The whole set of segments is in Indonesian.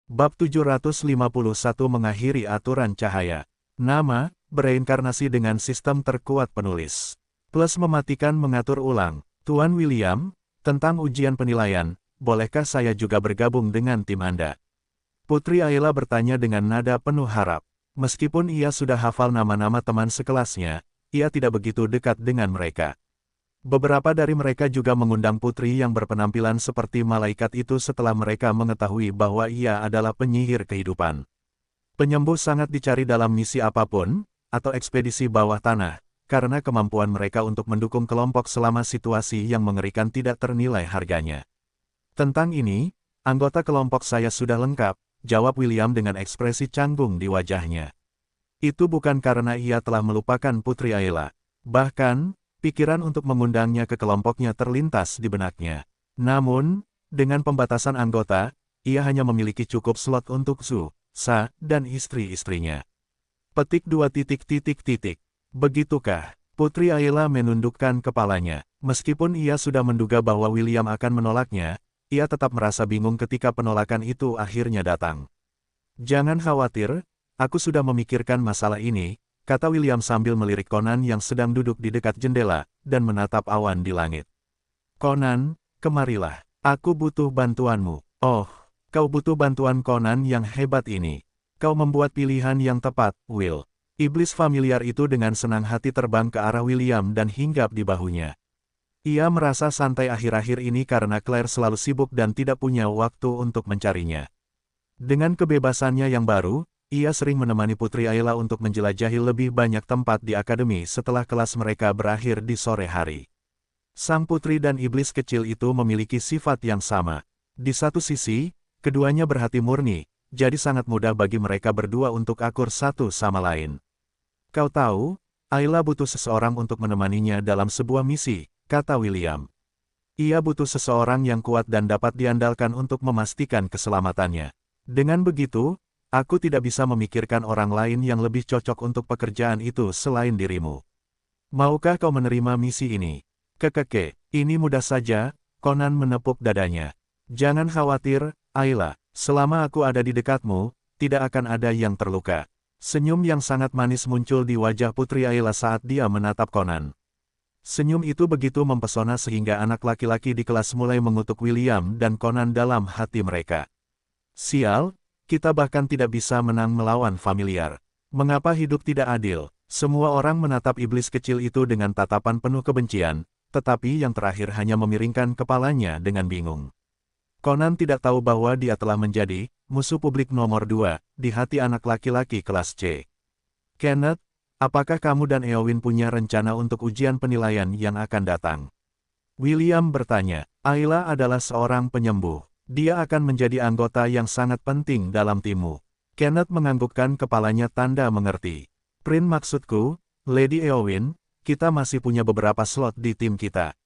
Bab 751 mengakhiri aturan cahaya. Nama, bereinkarnasi dengan sistem terkuat penulis. Plus mematikan mengatur ulang. Tuan William, tentang ujian penilaian, bolehkah saya juga bergabung dengan tim Anda? Putri Ayla bertanya dengan nada penuh harap. Meskipun ia sudah hafal nama-nama teman sekelasnya, ia tidak begitu dekat dengan mereka. Beberapa dari mereka juga mengundang putri yang berpenampilan seperti malaikat itu setelah mereka mengetahui bahwa ia adalah penyihir kehidupan. Penyembuh sangat dicari dalam misi apapun, atau ekspedisi bawah tanah, karena kemampuan mereka untuk mendukung kelompok selama situasi yang mengerikan tidak ternilai harganya. Tentang ini, anggota kelompok saya sudah lengkap, jawab William dengan ekspresi canggung di wajahnya. Itu bukan karena ia telah melupakan Putri Ayla. Bahkan, pikiran untuk mengundangnya ke kelompoknya terlintas di benaknya. Namun, dengan pembatasan anggota, ia hanya memiliki cukup slot untuk Su, Sa, dan istri-istrinya. Petik 2. Begitukah? Putri Ayla menundukkan kepalanya. Meskipun ia sudah menduga bahwa William akan menolaknya, ia tetap merasa bingung ketika penolakan itu akhirnya datang. Jangan khawatir, aku sudah memikirkan masalah ini, kata William sambil melirik Conan yang sedang duduk di dekat jendela, dan menatap awan di langit. Conan, kemarilah. Aku butuh bantuanmu. Oh, kau butuh bantuan Conan yang hebat ini. Kau membuat pilihan yang tepat, Will. Iblis familiar itu dengan senang hati terbang ke arah William dan hinggap di bahunya. Ia merasa santai akhir-akhir ini karena Claire selalu sibuk dan tidak punya waktu untuk mencarinya. Dengan kebebasannya yang baru, ia sering menemani Putri Ayla untuk menjelajahi lebih banyak tempat di akademi setelah kelas mereka berakhir di sore hari. Sang putri dan iblis kecil itu memiliki sifat yang sama. Di satu sisi, keduanya berhati murni, jadi sangat mudah bagi mereka berdua untuk akur satu sama lain. Kau tahu, Ayla butuh seseorang untuk menemaninya dalam sebuah misi, kata William. Ia butuh seseorang yang kuat dan dapat diandalkan untuk memastikan keselamatannya. Dengan begitu, aku tidak bisa memikirkan orang lain yang lebih cocok untuk pekerjaan itu selain dirimu. Maukah kau menerima misi ini? Kekeke, ini mudah saja, Conan menepuk dadanya. Jangan khawatir, Ayla, selama aku ada di dekatmu, tidak akan ada yang terluka. Senyum yang sangat manis muncul di wajah Putri Ayla saat dia menatap Conan. Senyum itu begitu mempesona sehingga anak laki-laki di kelas mulai mengutuk William dan Conan dalam hati mereka. Sial, kita bahkan tidak bisa menang melawan familiar. Mengapa hidup tidak adil? Semua orang menatap iblis kecil itu dengan tatapan penuh kebencian, tetapi yang terakhir hanya memiringkan kepalanya dengan bingung. Conan tidak tahu bahwa dia telah menjadi musuh publik nomor 2 di hati anak laki-laki kelas C. Kenneth, apakah kamu dan Eowyn punya rencana untuk ujian penilaian yang akan datang? William bertanya. Ayla adalah seorang penyembuh. Dia akan menjadi anggota yang sangat penting dalam timmu. Kenneth menganggukkan kepalanya tanda mengerti. Maksudku, Lady Eowyn, kita masih punya beberapa slot di tim kita.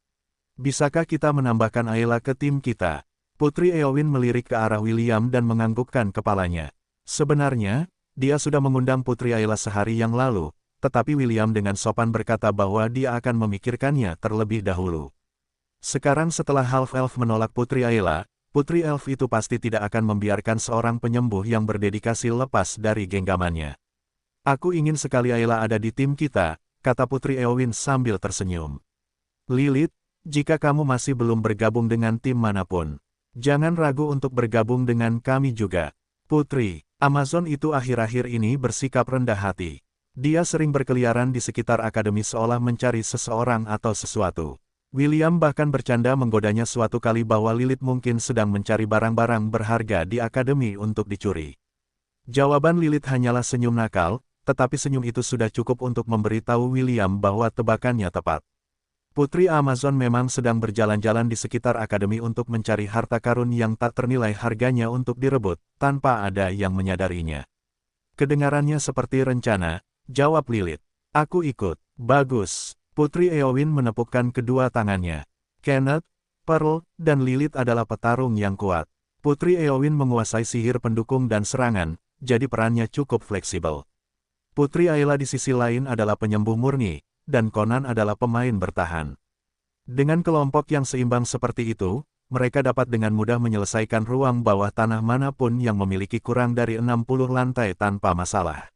Bisakah kita menambahkan Ayla ke tim kita? Putri Eowyn melirik ke arah William dan menganggukkan kepalanya. Sebenarnya, dia sudah mengundang Putri Ayla sehari yang lalu, tetapi William dengan sopan berkata bahwa dia akan memikirkannya terlebih dahulu. Sekarang setelah Half-Elf menolak Putri Ayla, Putri Elf itu pasti tidak akan membiarkan seorang penyembuh yang berdedikasi lepas dari genggamannya. Aku ingin sekali Ayla ada di tim kita, kata Putri Eowyn sambil tersenyum. Lilith, jika kamu masih belum bergabung dengan tim manapun, jangan ragu untuk bergabung dengan kami juga. Putri Amazon itu akhir-akhir ini bersikap rendah hati. Dia sering berkeliaran di sekitar akademi seolah mencari seseorang atau sesuatu. William bahkan bercanda menggodanya suatu kali bahwa Lilith mungkin sedang mencari barang-barang berharga di akademi untuk dicuri. Jawaban Lilith hanyalah senyum nakal, tetapi senyum itu sudah cukup untuk memberitahu William bahwa tebakannya tepat. Putri Amazon memang sedang berjalan-jalan di sekitar akademi untuk mencari harta karun yang tak ternilai harganya untuk direbut, tanpa ada yang menyadarinya. Kedengarannya seperti rencana, jawab Lilith. Aku ikut. Bagus. Putri Eowyn menepukkan kedua tangannya. Kenneth, Pearl, dan Lilith adalah petarung yang kuat. Putri Eowyn menguasai sihir pendukung dan serangan, jadi perannya cukup fleksibel. Putri Ayla di sisi lain adalah penyembuh murni, dan Conan adalah pemain bertahan. Dengan kelompok yang seimbang seperti itu, mereka dapat dengan mudah menyelesaikan ruang bawah tanah manapun yang memiliki kurang dari 60 lantai tanpa masalah.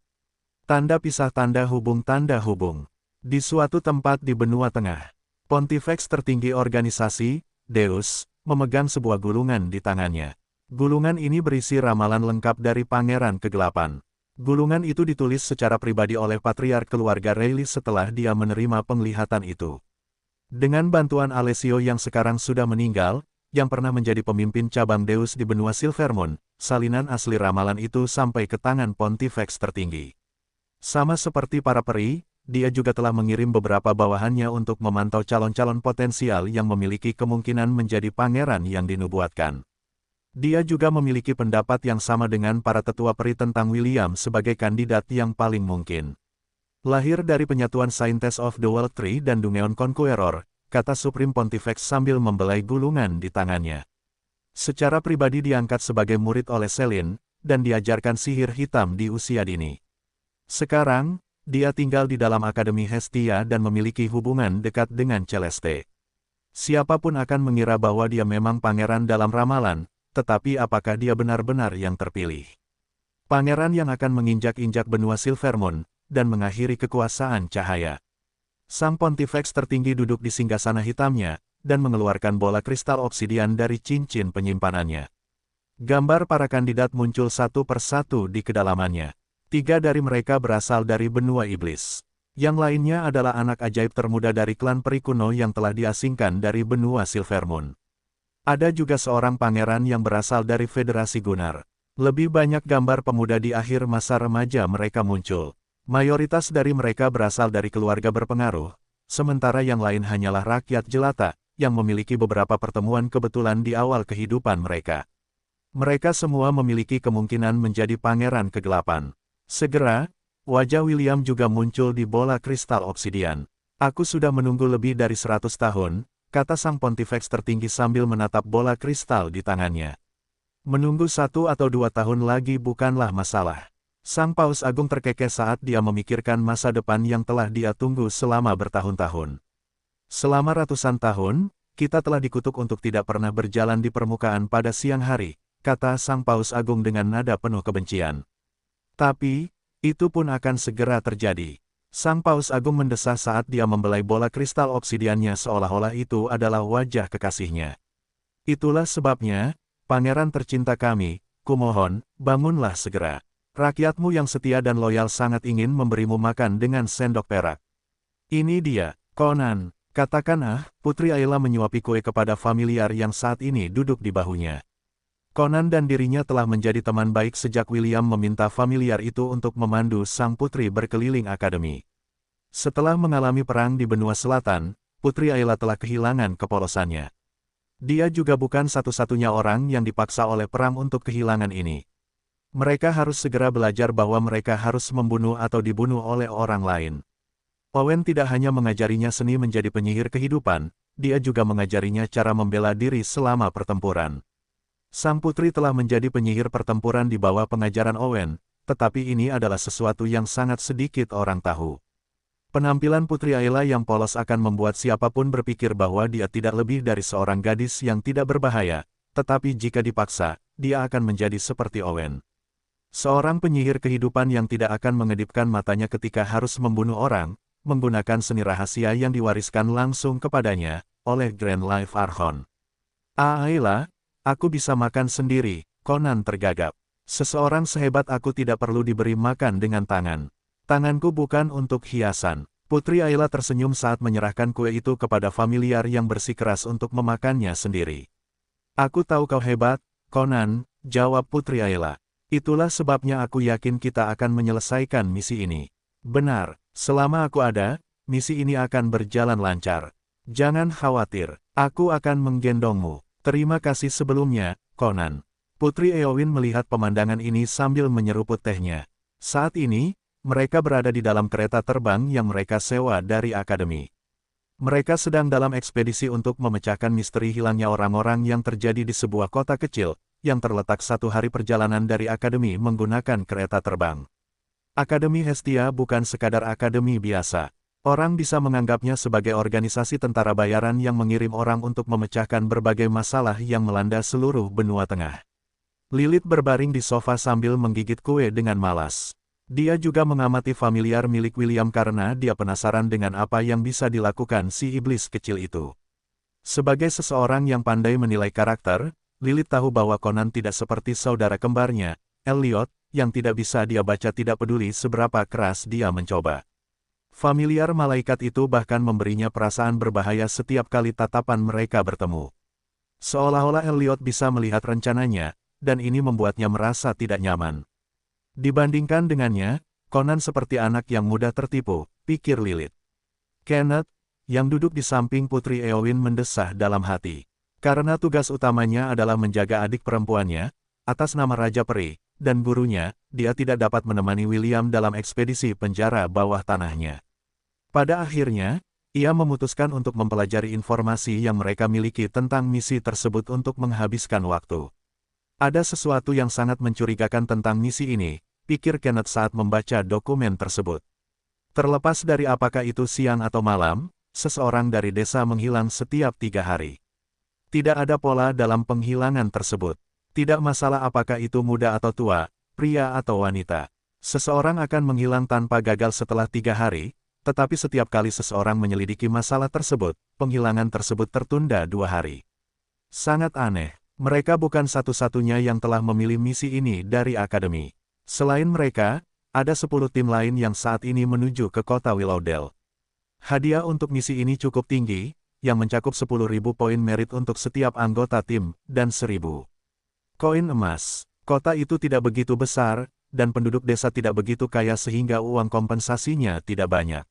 Tanda pisah tanda hubung. Di suatu tempat di benua tengah, Pontifex tertinggi organisasi, Deus, memegang sebuah gulungan di tangannya. Gulungan ini berisi ramalan lengkap dari Pangeran Kegelapan. Gulungan itu ditulis secara pribadi oleh Patriark keluarga Rayleigh setelah dia menerima penglihatan itu. Dengan bantuan Alessio yang sekarang sudah meninggal, yang pernah menjadi pemimpin cabang Deus di benua Silvermoon, salinan asli ramalan itu sampai ke tangan Pontifex tertinggi. Sama seperti para peri, dia juga telah mengirim beberapa bawahannya untuk memantau calon-calon potensial yang memiliki kemungkinan menjadi pangeran yang dinubuatkan. Dia juga memiliki pendapat yang sama dengan para tetua peri tentang William sebagai kandidat yang paling mungkin. Lahir dari penyatuan Scientist of the World Tree dan Dungeon Conqueror, kata Supreme Pontifex sambil membelai gulungan di tangannya. Secara pribadi diangkat sebagai murid oleh Selene, dan diajarkan sihir hitam di usia dini. Sekarang, dia tinggal di dalam Akademi Hestia dan memiliki hubungan dekat dengan Celeste. Siapapun akan mengira bahwa dia memang pangeran dalam ramalan, tetapi apakah dia benar-benar yang terpilih? Pangeran yang akan menginjak-injak benua Silvermoon, dan mengakhiri kekuasaan cahaya. Sang Pontifex tertinggi duduk di singgasana hitamnya, dan mengeluarkan bola kristal obsidian dari cincin penyimpanannya. Gambar para kandidat muncul satu persatu di kedalamannya. 3 dari mereka berasal dari benua iblis. Yang lainnya adalah anak ajaib termuda dari klan peri kuno yang telah diasingkan dari benua Silvermoon. Ada juga seorang pangeran yang berasal dari Federasi Gunnar. Lebih banyak gambar pemuda di akhir masa remaja mereka muncul. Mayoritas dari mereka berasal dari keluarga berpengaruh, sementara yang lain hanyalah rakyat jelata, yang memiliki beberapa pertemuan kebetulan di awal kehidupan mereka. Mereka semua memiliki kemungkinan menjadi pangeran kegelapan. Segera, wajah William juga muncul di bola kristal obsidian. Aku sudah menunggu lebih dari 100 tahun, kata sang Pontifex tertinggi sambil menatap bola kristal di tangannya. Menunggu 1 atau 2 tahun lagi bukanlah masalah. Sang Paus Agung terkekeh saat dia memikirkan masa depan yang telah dia tunggu selama bertahun-tahun. Selama ratusan tahun, kita telah dikutuk untuk tidak pernah berjalan di permukaan pada siang hari, kata Sang Paus Agung dengan nada penuh kebencian. Tapi, itu pun akan segera terjadi. Sang Paus Agung mendesah saat dia membelai bola kristal obsidiannya seolah-olah itu adalah wajah kekasihnya. Itulah sebabnya, pangeran tercinta kami, kumohon, bangunlah segera. Rakyatmu yang setia dan loyal sangat ingin memberimu makan dengan sendok perak. Ini dia, Conan, katakan Putri Ayla menyuapi kue kepada familiar yang saat ini duduk di bahunya. Conan dan dirinya telah menjadi teman baik sejak William meminta familiar itu untuk memandu sang putri berkeliling akademi. Setelah mengalami perang di benua selatan, Putri Ayla telah kehilangan kepolosannya. Dia juga bukan satu-satunya orang yang dipaksa oleh perang untuk kehilangan ini. Mereka harus segera belajar bahwa mereka harus membunuh atau dibunuh oleh orang lain. Owen tidak hanya mengajarinya seni menjadi penyihir kehidupan, dia juga mengajarinya cara membela diri selama pertempuran. Sang putri telah menjadi penyihir pertempuran di bawah pengajaran Owen, tetapi ini adalah sesuatu yang sangat sedikit orang tahu. Penampilan Putri Ayla yang polos akan membuat siapapun berpikir bahwa dia tidak lebih dari seorang gadis yang tidak berbahaya, tetapi jika dipaksa, dia akan menjadi seperti Owen. Seorang penyihir kehidupan yang tidak akan mengedipkan matanya ketika harus membunuh orang, menggunakan seni rahasia yang diwariskan langsung kepadanya, oleh Grand Life Archon. Ayla, aku bisa makan sendiri, Conan tergagap. Seseorang sehebat aku tidak perlu diberi makan dengan tangan. Tanganku bukan untuk hiasan. Putri Ayla tersenyum saat menyerahkan kue itu kepada familiar yang bersikeras untuk memakannya sendiri. Aku tahu kau hebat, Conan, jawab Putri Ayla. Itulah sebabnya aku yakin kita akan menyelesaikan misi ini. Benar, selama aku ada, misi ini akan berjalan lancar. Jangan khawatir, aku akan menggendongmu. Terima kasih sebelumnya, Conan. Putri Eowyn melihat pemandangan ini sambil menyeruput tehnya. Saat ini, mereka berada di dalam kereta terbang yang mereka sewa dari akademi. Mereka sedang dalam ekspedisi untuk memecahkan misteri hilangnya orang-orang yang terjadi di sebuah kota kecil, yang terletak 1 hari perjalanan dari akademi menggunakan kereta terbang. Akademi Hestia bukan sekadar akademi biasa. Orang bisa menganggapnya sebagai organisasi tentara bayaran yang mengirim orang untuk memecahkan berbagai masalah yang melanda seluruh benua tengah. Lilith berbaring di sofa sambil menggigit kue dengan malas. Dia juga mengamati familiar milik William karena dia penasaran dengan apa yang bisa dilakukan si iblis kecil itu. Sebagai seseorang yang pandai menilai karakter, Lilith tahu bahwa Conan tidak seperti saudara kembarnya, Elliot, yang tidak bisa dia baca tidak peduli seberapa keras dia mencoba. Familiar malaikat itu bahkan memberinya perasaan berbahaya setiap kali tatapan mereka bertemu. Seolah-olah Elliot bisa melihat rencananya, dan ini membuatnya merasa tidak nyaman. Dibandingkan dengannya, Conan seperti anak yang mudah tertipu, pikir Lilith. Kenneth, yang duduk di samping Putri Eowyn mendesah dalam hati. Karena tugas utamanya adalah menjaga adik perempuannya, atas nama Raja Peri, dan gurunya, dia tidak dapat menemani William dalam ekspedisi penjara bawah tanahnya. Pada akhirnya, ia memutuskan untuk mempelajari informasi yang mereka miliki tentang misi tersebut untuk menghabiskan waktu. Ada sesuatu yang sangat mencurigakan tentang misi ini, pikir Kenneth saat membaca dokumen tersebut. Terlepas dari apakah itu siang atau malam, seseorang dari desa menghilang setiap 3 hari. Tidak ada pola dalam penghilangan tersebut. Tidak masalah apakah itu muda atau tua, pria atau wanita. Seseorang akan menghilang tanpa gagal setelah 3 hari, tetapi setiap kali seseorang menyelidiki masalah tersebut, penghilangan tersebut tertunda 2 hari. Sangat aneh, mereka bukan satu-satunya yang telah memilih misi ini dari Akademi. Selain mereka, ada 10 tim lain yang saat ini menuju ke kota Willowdale. Hadiah untuk misi ini cukup tinggi, yang mencakup 10.000 poin merit untuk setiap anggota tim, dan 1.000 koin emas. Kota itu tidak begitu besar, dan penduduk desa tidak begitu kaya sehingga uang kompensasinya tidak banyak.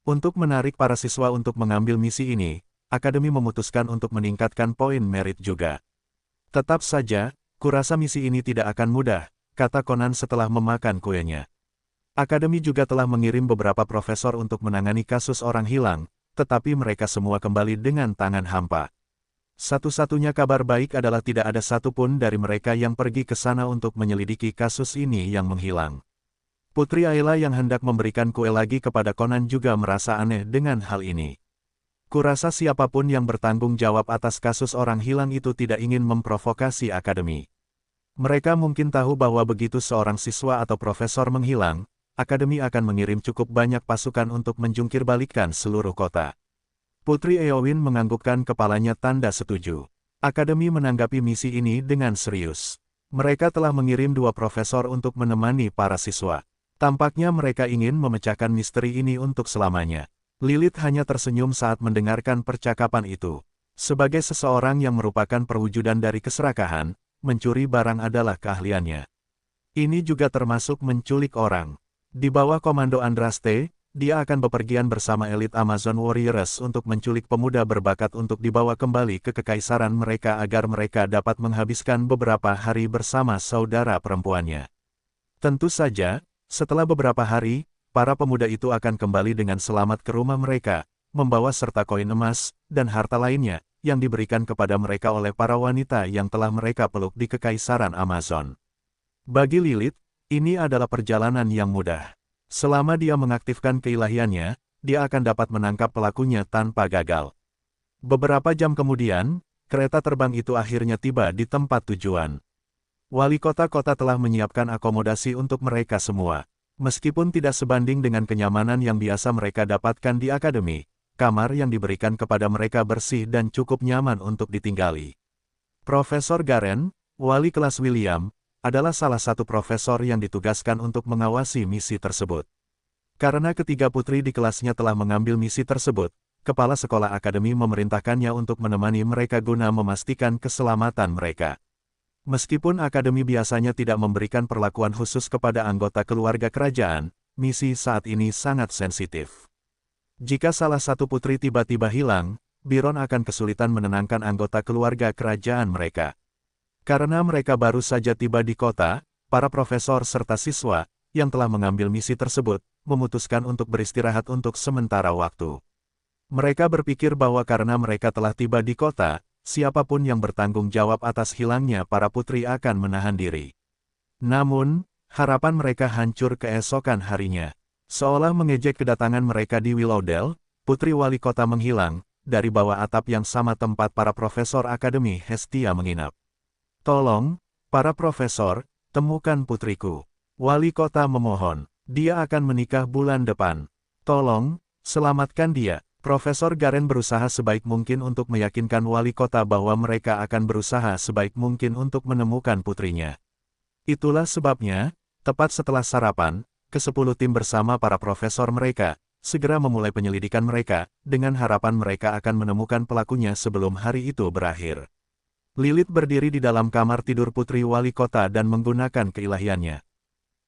Untuk menarik para siswa untuk mengambil misi ini, Akademi memutuskan untuk meningkatkan poin merit juga. Tetap saja, kurasa misi ini tidak akan mudah, kata Conan setelah memakan kuenya. Akademi juga telah mengirim beberapa profesor untuk menangani kasus orang hilang, tetapi mereka semua kembali dengan tangan hampa. Satu-satunya kabar baik adalah tidak ada satupun dari mereka yang pergi ke sana untuk menyelidiki kasus ini yang menghilang. Putri Ayla yang hendak memberikan kue lagi kepada Conan juga merasa aneh dengan hal ini. Kurasa siapapun yang bertanggung jawab atas kasus orang hilang itu tidak ingin memprovokasi Akademi. Mereka mungkin tahu bahwa begitu seorang siswa atau profesor menghilang, Akademi akan mengirim cukup banyak pasukan untuk menjungkirbalikkan seluruh kota. Putri Eowyn menganggukkan kepalanya tanda setuju. Akademi menanggapi misi ini dengan serius. Mereka telah mengirim 2 profesor untuk menemani para siswa. Tampaknya mereka ingin memecahkan misteri ini untuk selamanya. Lilith hanya tersenyum saat mendengarkan percakapan itu. Sebagai seseorang yang merupakan perwujudan dari keserakahan, mencuri barang adalah keahliannya. Ini juga termasuk menculik orang. Di bawah komando Andraste, dia akan bepergian bersama elit Amazon Warriors untuk menculik pemuda berbakat untuk dibawa kembali ke kekaisaran mereka agar mereka dapat menghabiskan beberapa hari bersama saudara perempuannya. Tentu saja, setelah beberapa hari, para pemuda itu akan kembali dengan selamat ke rumah mereka, membawa serta koin emas, dan harta lainnya, yang diberikan kepada mereka oleh para wanita yang telah mereka peluk di kekaisaran Amazon. Bagi Lilith, ini adalah perjalanan yang mudah. Selama dia mengaktifkan keilahiannya, dia akan dapat menangkap pelakunya tanpa gagal. Beberapa jam kemudian, kereta terbang itu akhirnya tiba di tempat tujuan. Wali kota-kota telah menyiapkan akomodasi untuk mereka semua. Meskipun tidak sebanding dengan kenyamanan yang biasa mereka dapatkan di Akademi, kamar yang diberikan kepada mereka bersih dan cukup nyaman untuk ditinggali. Profesor Garen, wali kelas William, adalah salah satu profesor yang ditugaskan untuk mengawasi misi tersebut. Karena ketiga putri di kelasnya telah mengambil misi tersebut, kepala sekolah akademi memerintahkannya untuk menemani mereka guna memastikan keselamatan mereka. Meskipun akademi biasanya tidak memberikan perlakuan khusus kepada anggota keluarga kerajaan, misi saat ini sangat sensitif. Jika salah satu putri tiba-tiba hilang, Biron akan kesulitan menenangkan anggota keluarga kerajaan mereka. Karena mereka baru saja tiba di kota, para profesor serta siswa, yang telah mengambil misi tersebut, memutuskan untuk beristirahat untuk sementara waktu. Mereka berpikir bahwa karena mereka telah tiba di kota, siapapun yang bertanggung jawab atas hilangnya para putri akan menahan diri. Namun, harapan mereka hancur keesokan harinya. Seolah mengejek kedatangan mereka di Willowdale, Putri Wali Kota menghilang, dari bawah atap yang sama tempat para profesor Akademi Hestia menginap. Tolong, para profesor, temukan putriku. Wali Kota memohon, dia akan menikah bulan depan. Tolong, selamatkan dia. Profesor Garen berusaha sebaik mungkin untuk meyakinkan wali kota bahwa mereka akan berusaha sebaik mungkin untuk menemukan putrinya. Itulah sebabnya, tepat setelah sarapan, ke-10 tim bersama para profesor mereka, segera memulai penyelidikan mereka, dengan harapan mereka akan menemukan pelakunya sebelum hari itu berakhir. Lilith berdiri di dalam kamar tidur putri wali kota dan menggunakan keilahiannya.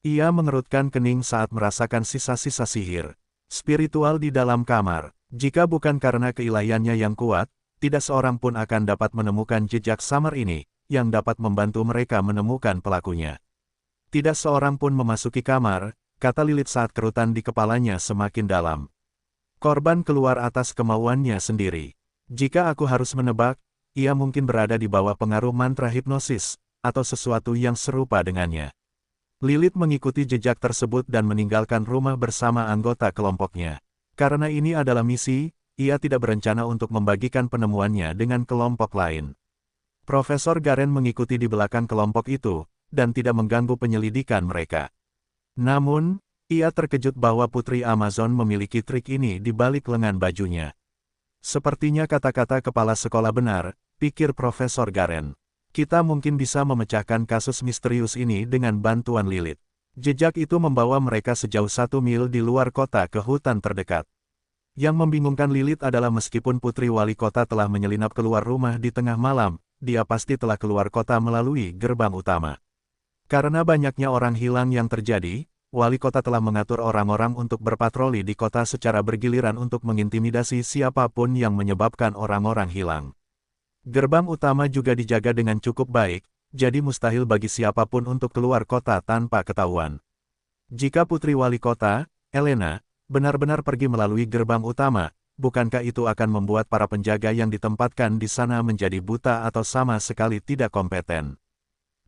Ia mengerutkan kening saat merasakan sisa-sisa sihir spiritual di dalam kamar. Jika bukan karena keilahiannya yang kuat, tidak seorang pun akan dapat menemukan jejak samar ini, yang dapat membantu mereka menemukan pelakunya. Tidak seorang pun memasuki kamar, kata Lilith saat kerutan di kepalanya semakin dalam. Korban keluar atas kemauannya sendiri. Jika aku harus menebak, ia mungkin berada di bawah pengaruh mantra hipnosis, atau sesuatu yang serupa dengannya. Lilith mengikuti jejak tersebut dan meninggalkan rumah bersama anggota kelompoknya. Karena ini adalah misi, ia tidak berencana untuk membagikan penemuannya dengan kelompok lain. Profesor Garen mengikuti di belakang kelompok itu, dan tidak mengganggu penyelidikan mereka. Namun, ia terkejut bahwa Putri Amazon memiliki trik ini di balik lengan bajunya. Sepertinya kata-kata kepala sekolah benar, pikir Profesor Garen. Kita mungkin bisa memecahkan kasus misterius ini dengan bantuan Lilith. Jejak itu membawa mereka sejauh 1 mil di luar kota ke hutan terdekat. Yang membingungkan Lilith adalah meskipun Putri Wali Kota telah menyelinap keluar rumah di tengah malam, dia pasti telah keluar kota melalui gerbang utama. Karena banyaknya orang hilang yang terjadi, Wali Kota telah mengatur orang-orang untuk berpatroli di kota secara bergiliran untuk mengintimidasi siapapun yang menyebabkan orang-orang hilang. Gerbang utama juga dijaga dengan cukup baik, jadi mustahil bagi siapapun untuk keluar kota tanpa ketahuan. Jika Putri Wali Kota, Elena, benar-benar pergi melalui gerbang utama, bukankah itu akan membuat para penjaga yang ditempatkan di sana menjadi buta atau sama sekali tidak kompeten?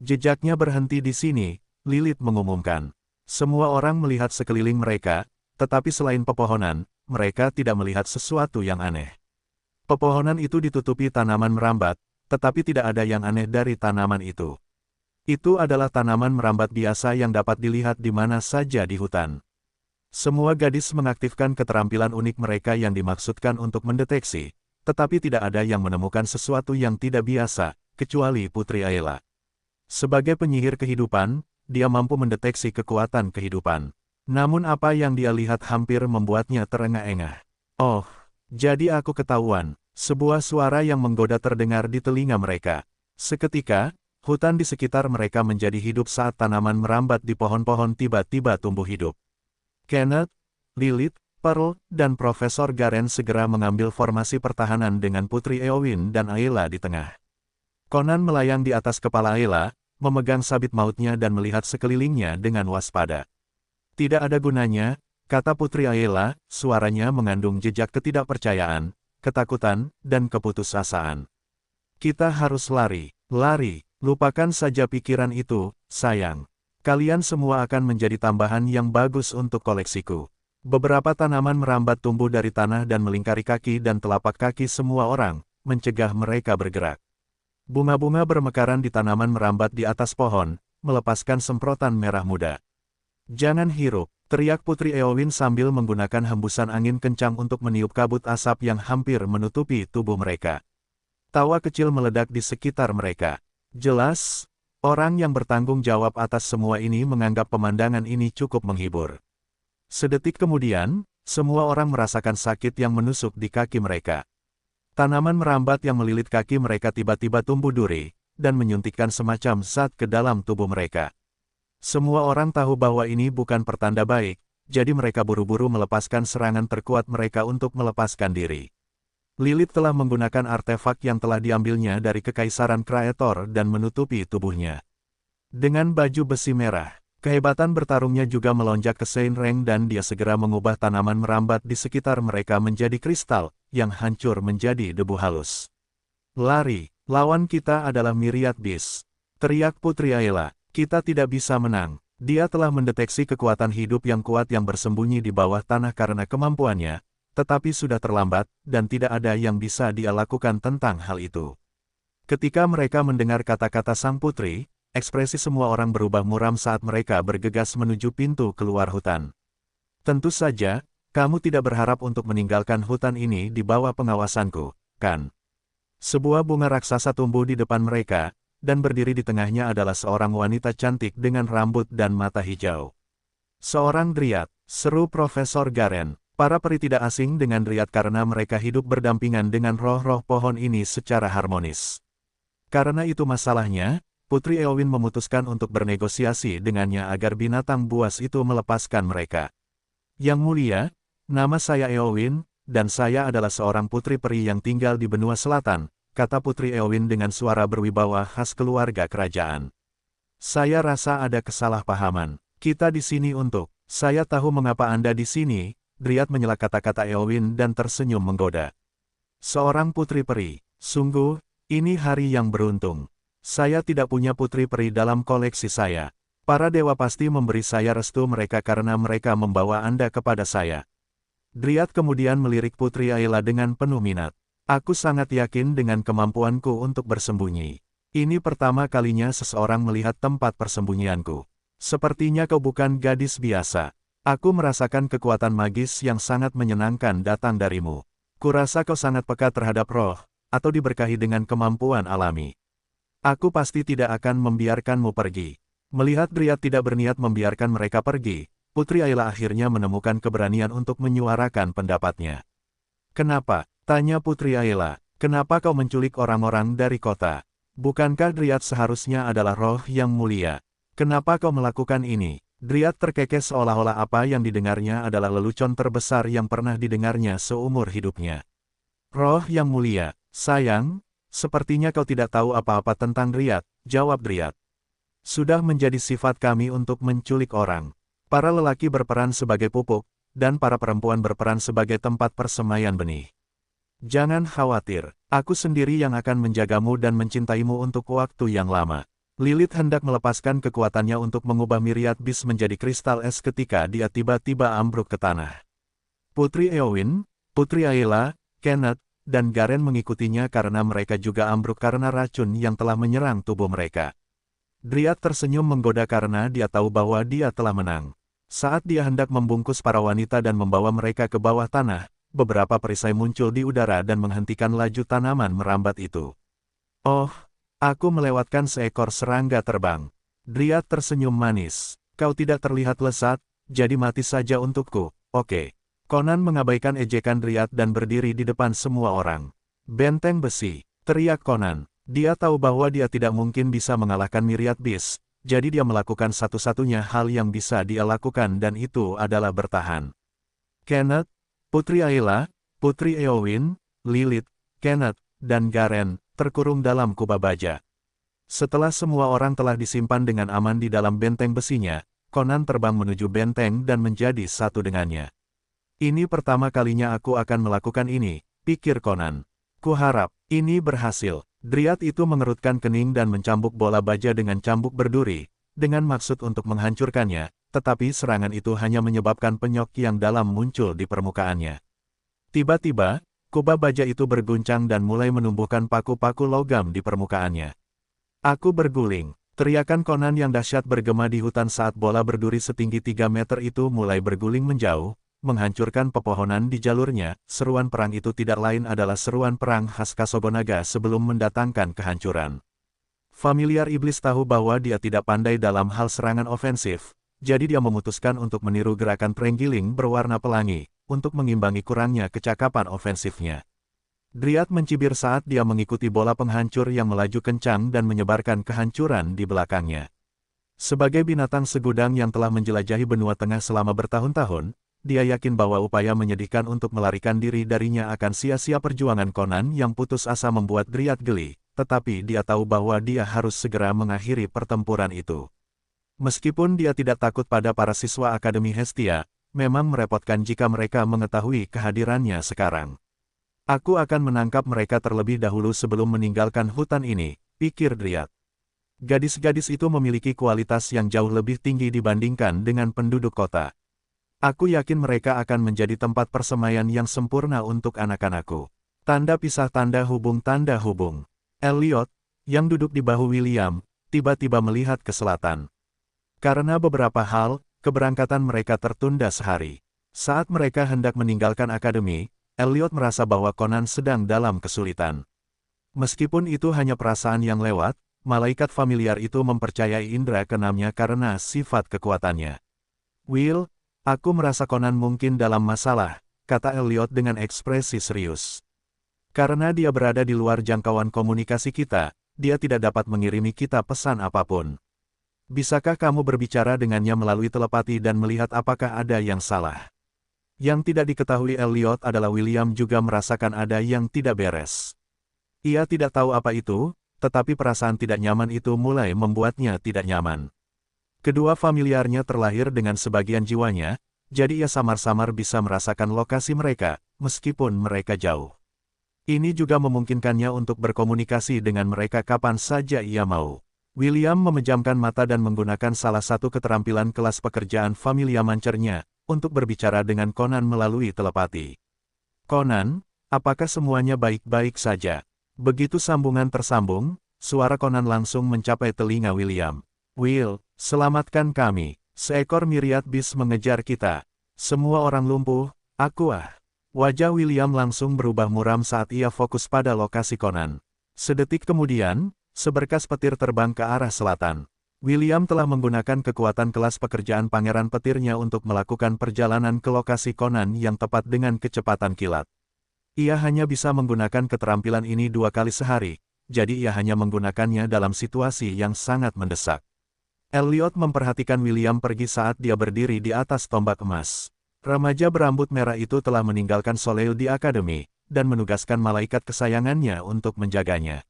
Jejaknya berhenti di sini, Lilith mengumumkan. Semua orang melihat sekeliling mereka, tetapi selain pepohonan, mereka tidak melihat sesuatu yang aneh. Pepohonan itu ditutupi tanaman merambat, tetapi tidak ada yang aneh dari tanaman itu. Itu adalah tanaman merambat biasa yang dapat dilihat di mana saja di hutan. Semua gadis mengaktifkan keterampilan unik mereka yang dimaksudkan untuk mendeteksi, tetapi tidak ada yang menemukan sesuatu yang tidak biasa, kecuali Putri Ayla. Sebagai penyihir kehidupan, dia mampu mendeteksi kekuatan kehidupan. Namun apa yang dia lihat hampir membuatnya terengah-engah. Oh, jadi aku ketahuan. Sebuah suara yang menggoda terdengar di telinga mereka. Seketika, hutan di sekitar mereka menjadi hidup saat tanaman merambat di pohon-pohon tiba-tiba tumbuh hidup. Kenneth, Lilith, Pearl, dan Profesor Garen segera mengambil formasi pertahanan dengan Putri Eowyn dan Ayla di tengah. Conan melayang di atas kepala Ayla, memegang sabit mautnya dan melihat sekelilingnya dengan waspada. Tidak ada gunanya, kata Putri Ayla, suaranya mengandung jejak ketidakpercayaan, ketakutan, dan keputusasaan. Kita harus lari, lupakan saja pikiran itu, sayang. Kalian semua akan menjadi tambahan yang bagus untuk koleksiku. Beberapa tanaman merambat tumbuh dari tanah dan melingkari kaki dan telapak kaki semua orang, mencegah mereka bergerak. Bunga-bunga bermekaran di tanaman merambat di atas pohon, melepaskan semprotan merah muda. Jangan hirup, teriak Putri Eowyn sambil menggunakan hembusan angin kencang untuk meniup kabut asap yang hampir menutupi tubuh mereka. Tawa kecil meledak di sekitar mereka. Jelas, orang yang bertanggung jawab atas semua ini menganggap pemandangan ini cukup menghibur. Sedetik kemudian, semua orang merasakan sakit yang menusuk di kaki mereka. Tanaman merambat yang melilit kaki mereka tiba-tiba tumbuh duri, dan menyuntikkan semacam zat ke dalam tubuh mereka. Semua orang tahu bahwa ini bukan pertanda baik, jadi mereka buru-buru melepaskan serangan terkuat mereka untuk melepaskan diri. Lilith telah menggunakan artefak yang telah diambilnya dari Kekaisaran Kraetor dan menutupi tubuhnya. Dengan baju besi merah, kehebatan bertarungnya juga melonjak ke Seinreng dan dia segera mengubah tanaman merambat di sekitar mereka menjadi kristal, yang hancur menjadi debu halus. Lari, lawan kita adalah Myriad Beast, teriak Putri Ayla. Kita tidak bisa menang. Dia telah mendeteksi kekuatan hidup yang kuat yang bersembunyi di bawah tanah karena kemampuannya, tetapi sudah terlambat, dan tidak ada yang bisa dia lakukan tentang hal itu. Ketika mereka mendengar kata-kata sang putri, ekspresi semua orang berubah muram saat mereka bergegas menuju pintu keluar hutan. Tentu saja, kamu tidak berharap untuk meninggalkan hutan ini di bawah pengawasanku, kan? Sebuah bunga raksasa tumbuh di depan mereka, dan berdiri di tengahnya adalah seorang wanita cantik dengan rambut dan mata hijau. Seorang Dryad, seru Profesor Garen. Para peri tidak asing dengan Dryad karena mereka hidup berdampingan dengan roh-roh pohon ini secara harmonis. Karena itu masalahnya, Putri Eowyn memutuskan untuk bernegosiasi dengannya agar binatang buas itu melepaskan mereka. Yang mulia, nama saya Eowyn, dan saya adalah seorang putri peri yang tinggal di benua selatan, kata Putri Eowyn dengan suara berwibawa khas keluarga kerajaan. Saya rasa ada kesalahpahaman. Kita di sini untuk, saya tahu mengapa Anda di sini, Dryad menyela kata-kata Eowyn dan tersenyum menggoda. Seorang putri peri, sungguh, ini hari yang beruntung. Saya tidak punya putri peri dalam koleksi saya. Para dewa pasti memberi saya restu mereka karena mereka membawa Anda kepada saya. Dryad kemudian melirik Putri Aela dengan penuh minat. Aku sangat yakin dengan kemampuanku untuk bersembunyi. Ini pertama kalinya seseorang melihat tempat persembunyianku. Sepertinya kau bukan gadis biasa. Aku merasakan kekuatan magis yang sangat menyenangkan datang darimu. Kurasa kau sangat peka terhadap roh, atau diberkahi dengan kemampuan alami. Aku pasti tidak akan membiarkanmu pergi. Melihat Dryad tidak berniat membiarkan mereka pergi, Putri Aela akhirnya menemukan keberanian untuk menyuarakan pendapatnya. Kenapa? Tanya Putri Aela. Kenapa kau menculik orang-orang dari kota? Bukankah Dryad seharusnya adalah roh yang mulia? Kenapa kau melakukan ini? Dryad terkekeh seolah-olah apa yang didengarnya adalah lelucon terbesar yang pernah didengarnya seumur hidupnya. Roh yang mulia, sayang, sepertinya kau tidak tahu apa-apa tentang Dryad, jawab Dryad. Sudah menjadi sifat kami untuk menculik orang. Para lelaki berperan sebagai pupuk, dan para perempuan berperan sebagai tempat persemaian benih. Jangan khawatir, aku sendiri yang akan menjagamu dan mencintaimu untuk waktu yang lama. Lilith hendak melepaskan kekuatannya untuk mengubah Myriad Beast menjadi kristal es ketika dia tiba-tiba ambruk ke tanah. Putri Eowyn, Putri Aela, Kenneth, dan Garen mengikutinya karena mereka juga ambruk karena racun yang telah menyerang tubuh mereka. Dryad tersenyum menggoda karena dia tahu bahwa dia telah menang. Saat dia hendak membungkus para wanita dan membawa mereka ke bawah tanah, beberapa perisai muncul di udara dan menghentikan laju tanaman merambat itu. Oh, aku melewatkan seekor serangga terbang. Dryad tersenyum manis. Kau tidak terlihat lesat, jadi mati saja untukku, oke. Conan mengabaikan ejekan Dryad dan berdiri di depan semua orang. Benteng besi, teriak Conan. Dia tahu bahwa dia tidak mungkin bisa mengalahkan Myriad Beast, jadi dia melakukan satu-satunya hal yang bisa dia lakukan dan itu adalah bertahan. Kenneth, Putri Aela, Putri Eowyn, Lilith, Kenneth, dan Garen, terkurung dalam kubah baja. Setelah semua orang telah disimpan dengan aman di dalam benteng besinya, Conan terbang menuju benteng dan menjadi satu dengannya. Ini pertama kalinya aku akan melakukan ini, pikir Conan. Kuharap, ini berhasil. Dryad itu mengerutkan kening dan mencambuk bola baja dengan cambuk berduri, dengan maksud untuk menghancurkannya, tetapi serangan itu hanya menyebabkan penyok yang dalam muncul di permukaannya. Tiba-tiba, kubah baja itu berguncang dan mulai menumbuhkan paku-paku logam di permukaannya. Aku berguling, teriakan Conan yang dahsyat bergema di hutan saat bola berduri setinggi 3 meter itu mulai berguling menjauh, menghancurkan pepohonan di jalurnya. Seruan perang itu tidak lain adalah seruan perang khas Kasugonaga sebelum mendatangkan kehancuran. Familiar iblis tahu bahwa dia tidak pandai dalam hal serangan ofensif, jadi dia memutuskan untuk meniru gerakan terenggiling berwarna pelangi, untuk mengimbangi kurangnya kecakapan ofensifnya. Dryad mencibir saat dia mengikuti bola penghancur yang melaju kencang dan menyebarkan kehancuran di belakangnya. Sebagai binatang segudang yang telah menjelajahi benua tengah selama bertahun-tahun, dia yakin bahwa upaya menyedihkan untuk melarikan diri darinya akan sia-sia. Perjuangan Conan yang putus asa membuat Dryad geli, tetapi dia tahu bahwa dia harus segera mengakhiri pertempuran itu. Meskipun dia tidak takut pada para siswa Akademi Hestia, memang merepotkan jika mereka mengetahui kehadirannya sekarang. Aku akan menangkap mereka terlebih dahulu sebelum meninggalkan hutan ini, pikir Dryad. Gadis-gadis itu memiliki kualitas yang jauh lebih tinggi dibandingkan dengan penduduk kota. Aku yakin mereka akan menjadi tempat persemaian yang sempurna untuk anak-anakku. Tanda pisah tanda hubung tanda hubung. Elliot, yang duduk di bahu William, tiba-tiba melihat ke selatan. Karena beberapa hal, keberangkatan mereka tertunda sehari. Saat mereka hendak meninggalkan akademi, Elliot merasa bahwa Conan sedang dalam kesulitan. Meskipun itu hanya perasaan yang lewat, malaikat familiar itu mempercayai indera keenamnya karena sifat kekuatannya. Will, aku merasa Conan mungkin dalam masalah, kata Elliot dengan ekspresi serius. Karena dia berada di luar jangkauan komunikasi kita, dia tidak dapat mengirimi kita pesan apapun. Bisakah kamu berbicara dengannya melalui telepati dan melihat apakah ada yang salah? Yang tidak diketahui Elliot adalah William juga merasakan ada yang tidak beres. Ia tidak tahu apa itu, tetapi perasaan tidak nyaman itu mulai membuatnya tidak nyaman. Kedua familiarnya terlahir dengan sebagian jiwanya, jadi ia samar-samar bisa merasakan lokasi mereka, meskipun mereka jauh. Ini juga memungkinkannya untuk berkomunikasi dengan mereka kapan saja ia mau. William memejamkan mata dan menggunakan salah satu keterampilan kelas pekerjaan familia mancernya, untuk berbicara dengan Conan melalui telepati. Conan, apakah semuanya baik-baik saja? Begitu sambungan tersambung, suara Conan langsung mencapai telinga William. Will, selamatkan kami, seekor myriad beast mengejar kita. Semua orang lumpuh, aku ah. Wajah William langsung berubah muram saat ia fokus pada lokasi Conan. Sedetik kemudian, seberkas petir terbang ke arah selatan. William telah menggunakan kekuatan kelas pekerjaan pangeran petirnya untuk melakukan perjalanan ke lokasi Conan yang tepat dengan kecepatan kilat. Ia hanya bisa menggunakan keterampilan ini 2 kali sehari, jadi ia hanya menggunakannya dalam situasi yang sangat mendesak. Elliot memperhatikan William pergi saat dia berdiri di atas tombak emas. Remaja berambut merah itu telah meninggalkan Soleil di akademi, dan menugaskan malaikat kesayangannya untuk menjaganya.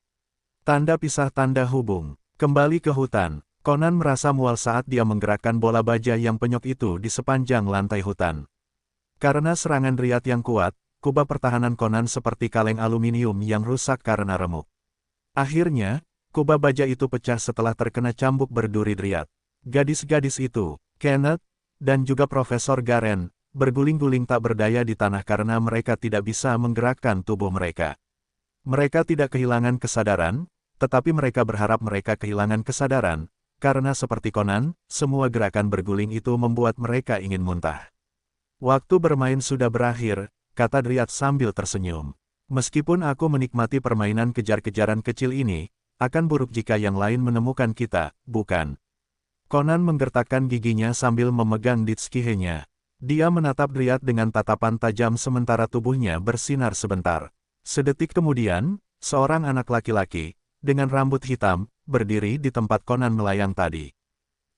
Tanda pisah tanda hubung. Kembali ke hutan, Conan merasa mual saat dia menggerakkan bola baja yang penyok itu di sepanjang lantai hutan. Karena serangan Dryad yang kuat, kubah pertahanan Conan seperti kaleng aluminium yang rusak karena remuk. Akhirnya, kubah baja itu pecah setelah terkena cambuk berduri Dryad. Gadis-gadis itu, Kenneth, dan juga Profesor Garen, berguling-guling tak berdaya di tanah karena mereka tidak bisa menggerakkan tubuh mereka. Mereka tidak kehilangan kesadaran, tetapi mereka berharap mereka kehilangan kesadaran, karena seperti Conan, semua gerakan berguling itu membuat mereka ingin muntah. Waktu bermain sudah berakhir, kata Dryad sambil tersenyum. Meskipun aku menikmati permainan kejar-kejaran kecil ini, akan buruk jika yang lain menemukan kita, bukan? Conan menggertakkan giginya sambil memegang ditskihenya. Dia menatap Dryad dengan tatapan tajam sementara tubuhnya bersinar sebentar. Sedetik kemudian, seorang anak laki-laki, dengan rambut hitam, berdiri di tempat Conan melayang tadi.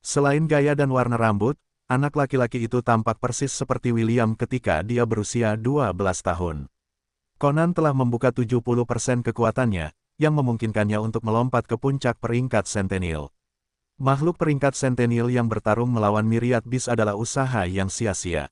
Selain gaya dan warna rambut, anak laki-laki itu tampak persis seperti William ketika dia berusia 12 tahun. Conan telah membuka 70% kekuatannya, yang memungkinkannya untuk melompat ke puncak peringkat Centennial. Makhluk peringkat Centennial yang bertarung melawan myriad beast adalah usaha yang sia-sia.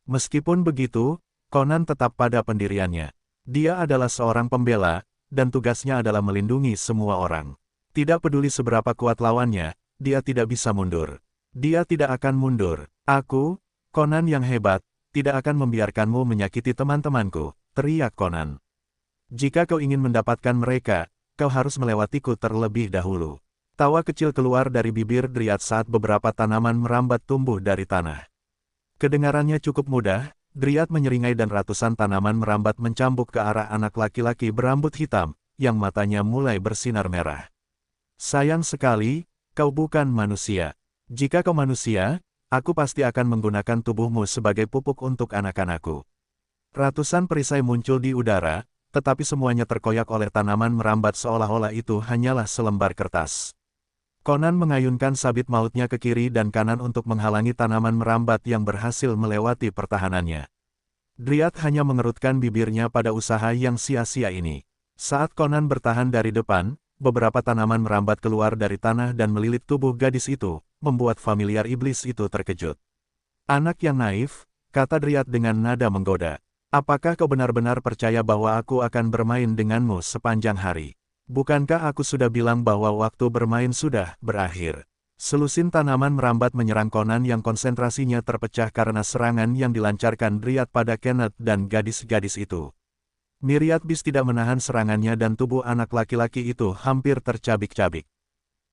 Meskipun begitu, Conan tetap pada pendiriannya. Dia adalah seorang pembela, dan tugasnya adalah melindungi semua orang. Tidak peduli seberapa kuat lawannya, dia tidak bisa mundur. Dia tidak akan mundur. Aku, Conan yang hebat, tidak akan membiarkanmu menyakiti teman-temanku, teriak Conan. Jika kau ingin mendapatkan mereka, kau harus melewatiku terlebih dahulu. Tawa kecil keluar dari bibir Dryad saat beberapa tanaman merambat tumbuh dari tanah. Kedengarannya cukup mudah, Dryad menyeringai dan ratusan tanaman merambat mencambuk ke arah anak laki-laki berambut hitam, yang matanya mulai bersinar merah. Sayang sekali, kau bukan manusia. Jika kau manusia, aku pasti akan menggunakan tubuhmu sebagai pupuk untuk anak-anakku. Ratusan perisai muncul di udara, tetapi semuanya terkoyak oleh tanaman merambat seolah-olah itu hanyalah selembar kertas. Conan mengayunkan sabit mautnya ke kiri dan kanan untuk menghalangi tanaman merambat yang berhasil melewati pertahanannya. Dryad hanya mengerutkan bibirnya pada usaha yang sia-sia ini. Saat Conan bertahan dari depan, beberapa tanaman merambat keluar dari tanah dan melilit tubuh gadis itu, membuat familiar iblis itu terkejut. Anak yang naif, kata Dryad dengan nada menggoda. Apakah kau benar-benar percaya bahwa aku akan bermain denganmu sepanjang hari? Bukankah aku sudah bilang bahwa waktu bermain sudah berakhir? Selusin tanaman merambat menyerang Conan yang konsentrasinya terpecah karena serangan yang dilancarkan Dryad pada Kenneth dan gadis-gadis itu. Myriad Beast tidak menahan serangannya dan tubuh anak laki-laki itu hampir tercabik-cabik.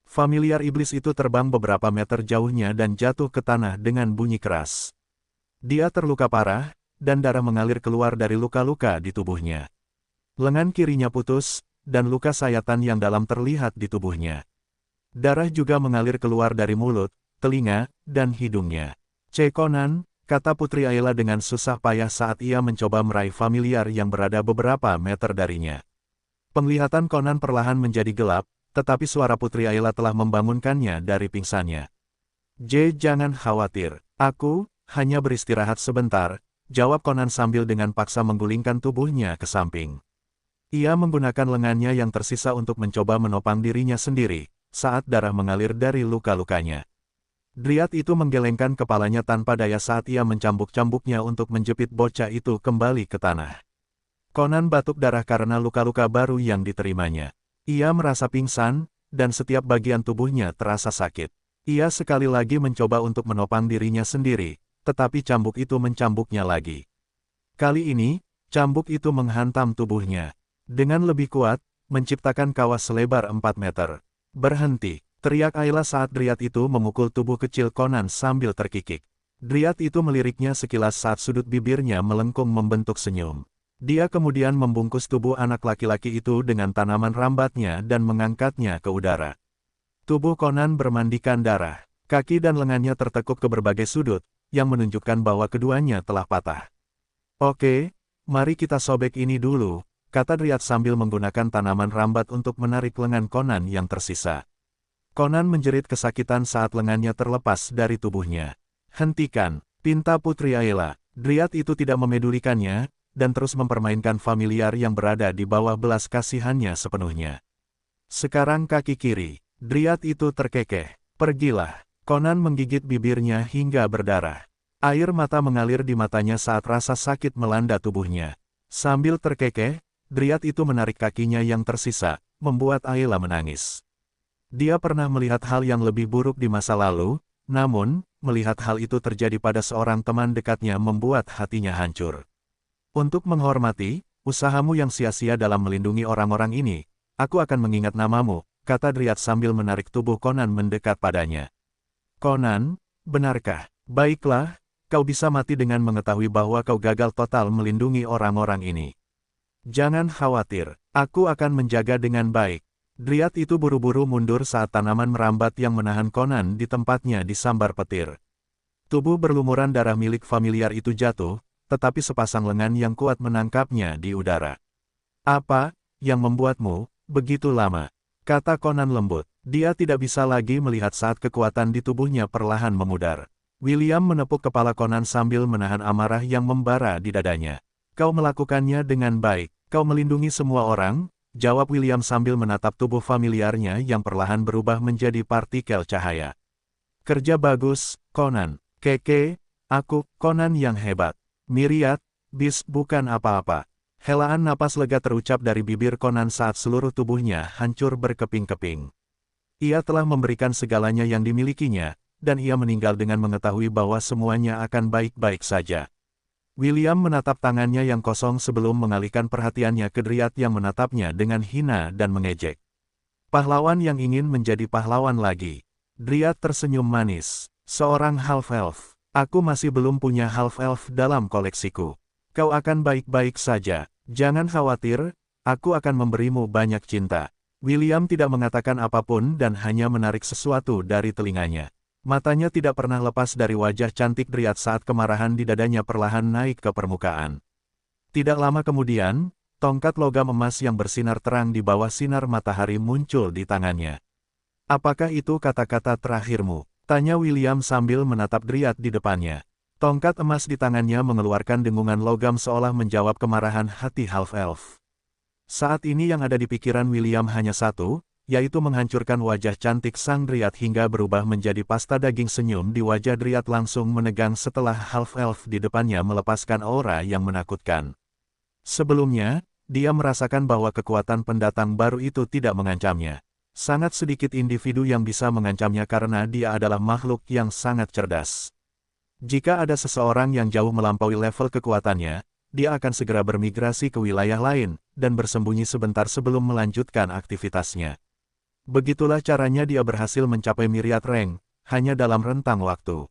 Familiar iblis itu terbang beberapa meter jauhnya dan jatuh ke tanah dengan bunyi keras. Dia terluka parah, dan darah mengalir keluar dari luka-luka di tubuhnya. Lengan kirinya putus, dan luka sayatan yang dalam terlihat di tubuhnya. Darah juga mengalir keluar dari mulut, telinga, dan hidungnya. Conan, kata Putri Ayla dengan susah payah saat ia mencoba meraih familiar yang berada beberapa meter darinya. Penglihatan Conan perlahan menjadi gelap, tetapi suara Putri Ayla telah membangunkannya dari pingsannya. Jangan khawatir, aku hanya beristirahat sebentar, jawab Conan sambil dengan paksa menggulingkan tubuhnya ke samping. Ia menggunakan lengannya yang tersisa untuk mencoba menopang dirinya sendiri, saat darah mengalir dari luka-lukanya. Dryad itu menggelengkan kepalanya tanpa daya saat ia mencambuk-cambuknya untuk menjepit bocah itu kembali ke tanah. Conan batuk darah karena luka-luka baru yang diterimanya. Ia merasa pingsan, dan setiap bagian tubuhnya terasa sakit. Ia sekali lagi mencoba untuk menopang dirinya sendiri, tetapi cambuk itu mencambuknya lagi. Kali ini, cambuk itu menghantam tubuhnya. Dengan lebih kuat, menciptakan kawah selebar 4 meter. Berhenti, teriak Ayla saat Dryad itu memukul tubuh kecil Conan sambil terkikik. Dryad itu meliriknya sekilas saat sudut bibirnya melengkung membentuk senyum. Dia kemudian membungkus tubuh anak laki-laki itu dengan tanaman rambatnya dan mengangkatnya ke udara. Tubuh Conan bermandikan darah. Kaki dan lengannya tertekuk ke berbagai sudut, yang menunjukkan bahwa keduanya telah patah. Oke, mari kita sobek ini dulu, kata Dryad sambil menggunakan tanaman rambat untuk menarik lengan Conan yang tersisa. Conan menjerit kesakitan saat lengannya terlepas dari tubuhnya. Hentikan, pinta Putri Ayla. Dryad itu tidak memedulikannya, dan terus mempermainkan familiar yang berada di bawah belas kasihannya sepenuhnya. Sekarang kaki kiri. Dryad itu terkekeh. Pergilah. Conan menggigit bibirnya hingga berdarah. Air mata mengalir di matanya saat rasa sakit melanda tubuhnya. Sambil terkekeh, Dryad itu menarik kakinya yang tersisa, membuat Ayla menangis. Dia pernah melihat hal yang lebih buruk di masa lalu, namun, melihat hal itu terjadi pada seorang teman dekatnya membuat hatinya hancur. Untuk menghormati usahamu yang sia-sia dalam melindungi orang-orang ini, aku akan mengingat namamu, kata Dryad sambil menarik tubuh Conan mendekat padanya. Conan, benarkah? Baiklah, kau bisa mati dengan mengetahui bahwa kau gagal total melindungi orang-orang ini. Jangan khawatir, aku akan menjaga dengan baik. Dryad itu buru-buru mundur saat tanaman merambat yang menahan Conan di tempatnya disambar petir. Tubuh berlumuran darah milik familiar itu jatuh, tetapi sepasang lengan yang kuat menangkapnya di udara. Apa yang membuatmu begitu lama? Kata Conan lembut. Dia tidak bisa lagi melihat saat kekuatan di tubuhnya perlahan memudar. William menepuk kepala Conan sambil menahan amarah yang membara di dadanya. Kau melakukannya dengan baik. Kau melindungi semua orang, jawab William sambil menatap tubuh familiarnya yang perlahan berubah menjadi partikel cahaya. Kerja bagus, Conan. Keke, aku, Conan yang hebat. Myriad Beast bukan apa-apa. Helaan napas lega terucap dari bibir Conan saat seluruh tubuhnya hancur berkeping-keping. Ia telah memberikan segalanya yang dimilikinya, dan ia meninggal dengan mengetahui bahwa semuanya akan baik-baik saja. William menatap tangannya yang kosong sebelum mengalihkan perhatiannya ke Dryad yang menatapnya dengan hina dan mengejek. Pahlawan yang ingin menjadi pahlawan lagi. Dryad tersenyum manis. Seorang half-elf. Aku masih belum punya half-elf dalam koleksiku. Kau akan baik-baik saja. Jangan khawatir, aku akan memberimu banyak cinta. William tidak mengatakan apapun dan hanya menarik sesuatu dari telinganya. Matanya tidak pernah lepas dari wajah cantik Dryad saat kemarahan di dadanya perlahan naik ke permukaan. Tidak lama kemudian, tongkat logam emas yang bersinar terang di bawah sinar matahari muncul di tangannya. Apakah itu kata-kata terakhirmu? Tanya William sambil menatap Dryad di depannya. Tongkat emas di tangannya mengeluarkan dengungan logam seolah menjawab kemarahan hati half-elf. Saat ini yang ada di pikiran William hanya satu, yaitu menghancurkan wajah cantik sang Dryad hingga berubah menjadi pasta daging. Senyum di wajah Dryad langsung menegang setelah half-elf di depannya melepaskan aura yang menakutkan. Sebelumnya, dia merasakan bahwa kekuatan pendatang baru itu tidak mengancamnya. Sangat sedikit individu yang bisa mengancamnya karena dia adalah makhluk yang sangat cerdas. Jika ada seseorang yang jauh melampaui level kekuatannya, dia akan segera bermigrasi ke wilayah lain, dan bersembunyi sebentar sebelum melanjutkan aktivitasnya. Begitulah caranya dia berhasil mencapai myriad rank, hanya dalam rentang waktu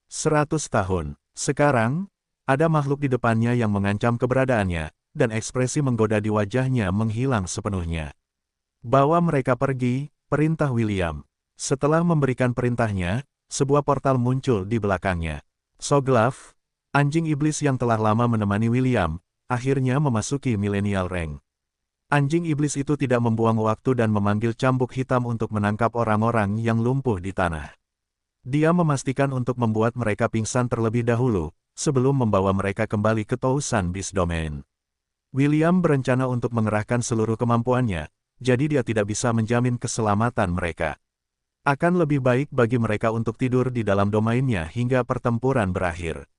100 tahun. Sekarang, ada makhluk di depannya yang mengancam keberadaannya, dan ekspresi menggoda di wajahnya menghilang sepenuhnya. Bawa mereka pergi, perintah William. Setelah memberikan perintahnya, sebuah portal muncul di belakangnya. Soglav, anjing iblis yang telah lama menemani William, akhirnya memasuki millennial rank. Anjing iblis itu tidak membuang waktu dan memanggil cambuk hitam untuk menangkap orang-orang yang lumpuh di tanah. Dia memastikan untuk membuat mereka pingsan terlebih dahulu, sebelum membawa mereka kembali ke Tousan Beast Domain. William berencana untuk mengerahkan seluruh kemampuannya, jadi dia tidak bisa menjamin keselamatan mereka. Akan lebih baik bagi mereka untuk tidur di dalam domainnya hingga pertempuran berakhir.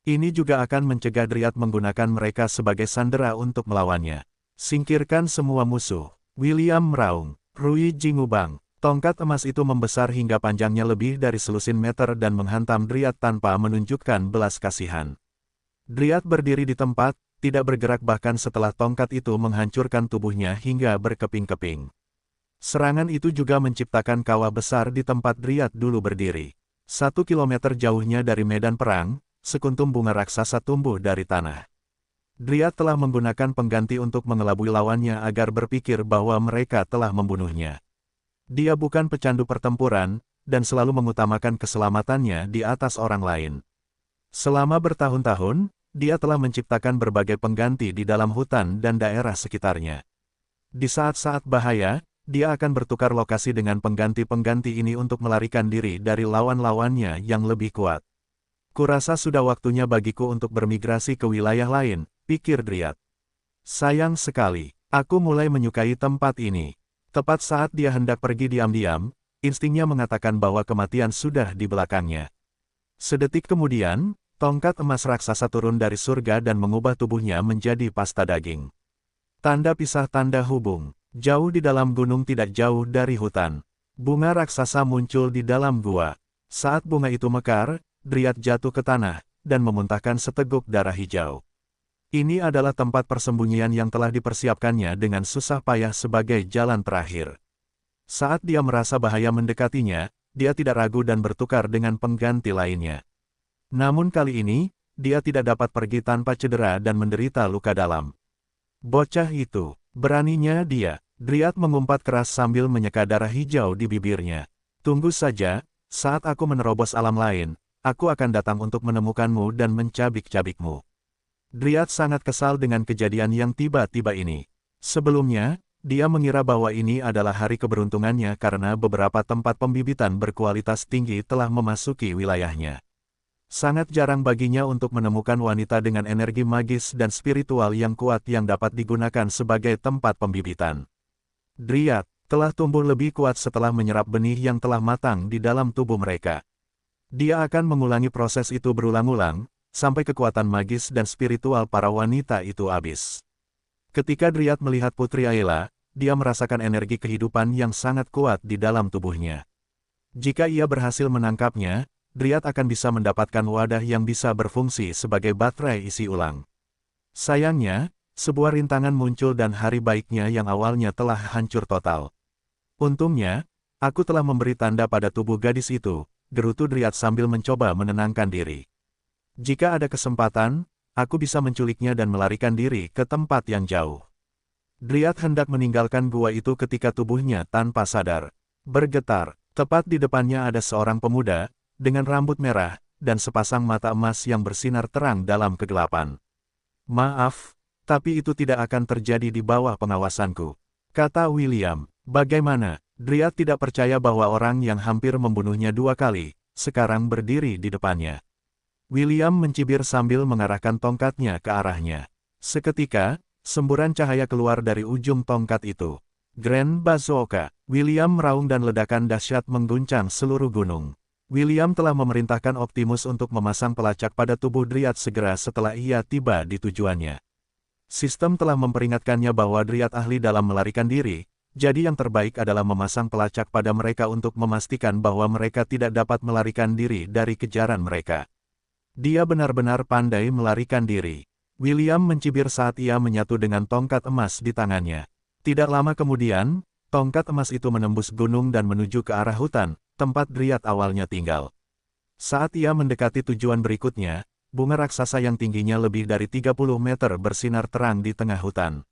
Ini juga akan mencegah Dryad menggunakan mereka sebagai sandera untuk melawannya. Singkirkan semua musuh. William meraung. Rui Jingubang. Tongkat emas itu membesar hingga panjangnya lebih dari selusin meter dan menghantam Dryad tanpa menunjukkan belas kasihan. Dryad berdiri di tempat, tidak bergerak bahkan setelah tongkat itu menghancurkan tubuhnya hingga berkeping-keping. Serangan itu juga menciptakan kawah besar di tempat Dryad dulu berdiri. 1 kilometer jauhnya dari medan perang, sekuntum bunga raksasa tumbuh dari tanah. Dryad telah menggunakan pengganti untuk mengelabui lawannya agar berpikir bahwa mereka telah membunuhnya. Dia bukan pecandu pertempuran, dan selalu mengutamakan keselamatannya di atas orang lain. Selama bertahun-tahun, dia telah menciptakan berbagai pengganti di dalam hutan dan daerah sekitarnya. Di saat-saat bahaya, dia akan bertukar lokasi dengan pengganti-pengganti ini untuk melarikan diri dari lawan-lawannya yang lebih kuat. Kurasa sudah waktunya bagiku untuk bermigrasi ke wilayah lain, pikir Dryad. Sayang sekali, aku mulai menyukai tempat ini. Tepat saat dia hendak pergi diam-diam, instingnya mengatakan bahwa kematian sudah di belakangnya. Sedetik kemudian, tongkat emas raksasa turun dari surga dan mengubah tubuhnya menjadi pasta daging. Tanda pisah tanda hubung. Jauh di dalam gunung tidak jauh dari hutan. Bunga raksasa muncul di dalam gua. Saat bunga itu mekar, Dryad jatuh ke tanah, dan memuntahkan seteguk darah hijau. Ini adalah tempat persembunyian yang telah dipersiapkannya dengan susah payah sebagai jalan terakhir. Saat dia merasa bahaya mendekatinya, dia tidak ragu dan bertukar dengan pengganti lainnya. Namun kali ini, dia tidak dapat pergi tanpa cedera dan menderita luka dalam. Bocah itu, beraninya dia. Dryad mengumpat keras sambil menyeka darah hijau di bibirnya. Tunggu saja, saat aku menerobos alam lain, aku akan datang untuk menemukanmu dan mencabik-cabikmu. Dryad sangat kesal dengan kejadian yang tiba-tiba ini. Sebelumnya, dia mengira bahwa ini adalah hari keberuntungannya karena beberapa tempat pembibitan berkualitas tinggi telah memasuki wilayahnya. Sangat jarang baginya untuk menemukan wanita dengan energi magis dan spiritual yang kuat yang dapat digunakan sebagai tempat pembibitan. Dryad telah tumbuh lebih kuat setelah menyerap benih yang telah matang di dalam tubuh mereka. Dia akan mengulangi proses itu berulang-ulang, sampai kekuatan magis dan spiritual para wanita itu habis. Ketika Dryad melihat Putri Ayla, dia merasakan energi kehidupan yang sangat kuat di dalam tubuhnya. Jika ia berhasil menangkapnya, Dryad akan bisa mendapatkan wadah yang bisa berfungsi sebagai baterai isi ulang. Sayangnya, sebuah rintangan muncul dan hari baiknya yang awalnya telah hancur total. Untungnya, aku telah memberi tanda pada tubuh gadis itu, gerutu Dryad sambil mencoba menenangkan diri. Jika ada kesempatan, aku bisa menculiknya dan melarikan diri ke tempat yang jauh. Dryad hendak meninggalkan gua itu ketika tubuhnya tanpa sadar bergetar. Tepat di depannya ada seorang pemuda, dengan rambut merah, dan sepasang mata emas yang bersinar terang dalam kegelapan. Maaf, tapi itu tidak akan terjadi di bawah pengawasanku, kata William. Bagaimana? Dryad tidak percaya bahwa orang yang hampir membunuhnya 2 kali, sekarang berdiri di depannya. William mencibir sambil mengarahkan tongkatnya ke arahnya. Seketika, semburan cahaya keluar dari ujung tongkat itu. Grand Bazooka. William meraung dan ledakan dahsyat mengguncang seluruh gunung. William telah memerintahkan Optimus untuk memasang pelacak pada tubuh Dryad segera setelah ia tiba di tujuannya. Sistem telah memperingatkannya bahwa Dryad ahli dalam melarikan diri, jadi yang terbaik adalah memasang pelacak pada mereka untuk memastikan bahwa mereka tidak dapat melarikan diri dari kejaran mereka. Dia benar-benar pandai melarikan diri. William mencibir saat ia menyatu dengan tongkat emas di tangannya. Tidak lama kemudian, tongkat emas itu menembus gunung dan menuju ke arah hutan, tempat Dryad awalnya tinggal. Saat ia mendekati tujuan berikutnya, bunga raksasa yang tingginya lebih dari 30 meter bersinar terang di tengah hutan.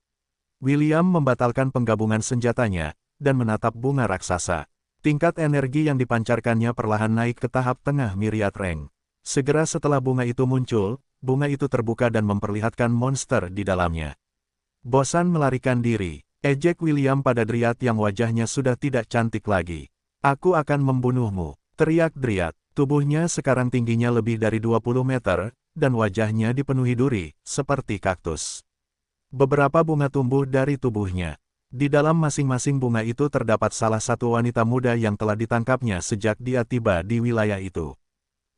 William membatalkan penggabungan senjatanya, dan menatap bunga raksasa. Tingkat energi yang dipancarkannya perlahan naik ke tahap tengah myriad rank. Segera setelah bunga itu muncul, bunga itu terbuka dan memperlihatkan monster di dalamnya. Bosan melarikan diri, ejek William pada Dryad yang wajahnya sudah tidak cantik lagi. Aku akan membunuhmu, teriak Dryad. Tubuhnya sekarang tingginya lebih dari 20 meter, dan wajahnya dipenuhi duri, seperti kaktus. Beberapa bunga tumbuh dari tubuhnya. Di dalam masing-masing bunga itu terdapat salah satu wanita muda yang telah ditangkapnya sejak dia tiba di wilayah itu.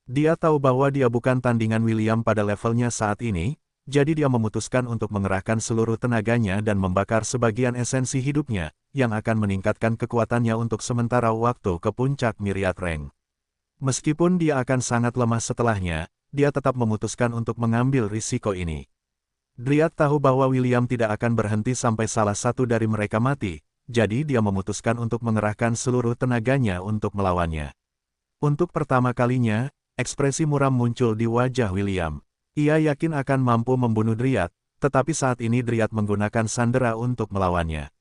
Dia tahu bahwa dia bukan tandingan William pada levelnya saat ini, jadi dia memutuskan untuk mengerahkan seluruh tenaganya dan membakar sebagian esensi hidupnya, yang akan meningkatkan kekuatannya untuk sementara waktu ke puncak myriad rank. Meskipun dia akan sangat lemah setelahnya, dia tetap memutuskan untuk mengambil risiko ini. Dryad tahu bahwa William tidak akan berhenti sampai salah satu dari mereka mati, jadi dia memutuskan untuk mengerahkan seluruh tenaganya untuk melawannya. Untuk pertama kalinya, ekspresi muram muncul di wajah William. Ia yakin akan mampu membunuh Dryad, tetapi saat ini Dryad menggunakan sandera untuk melawannya.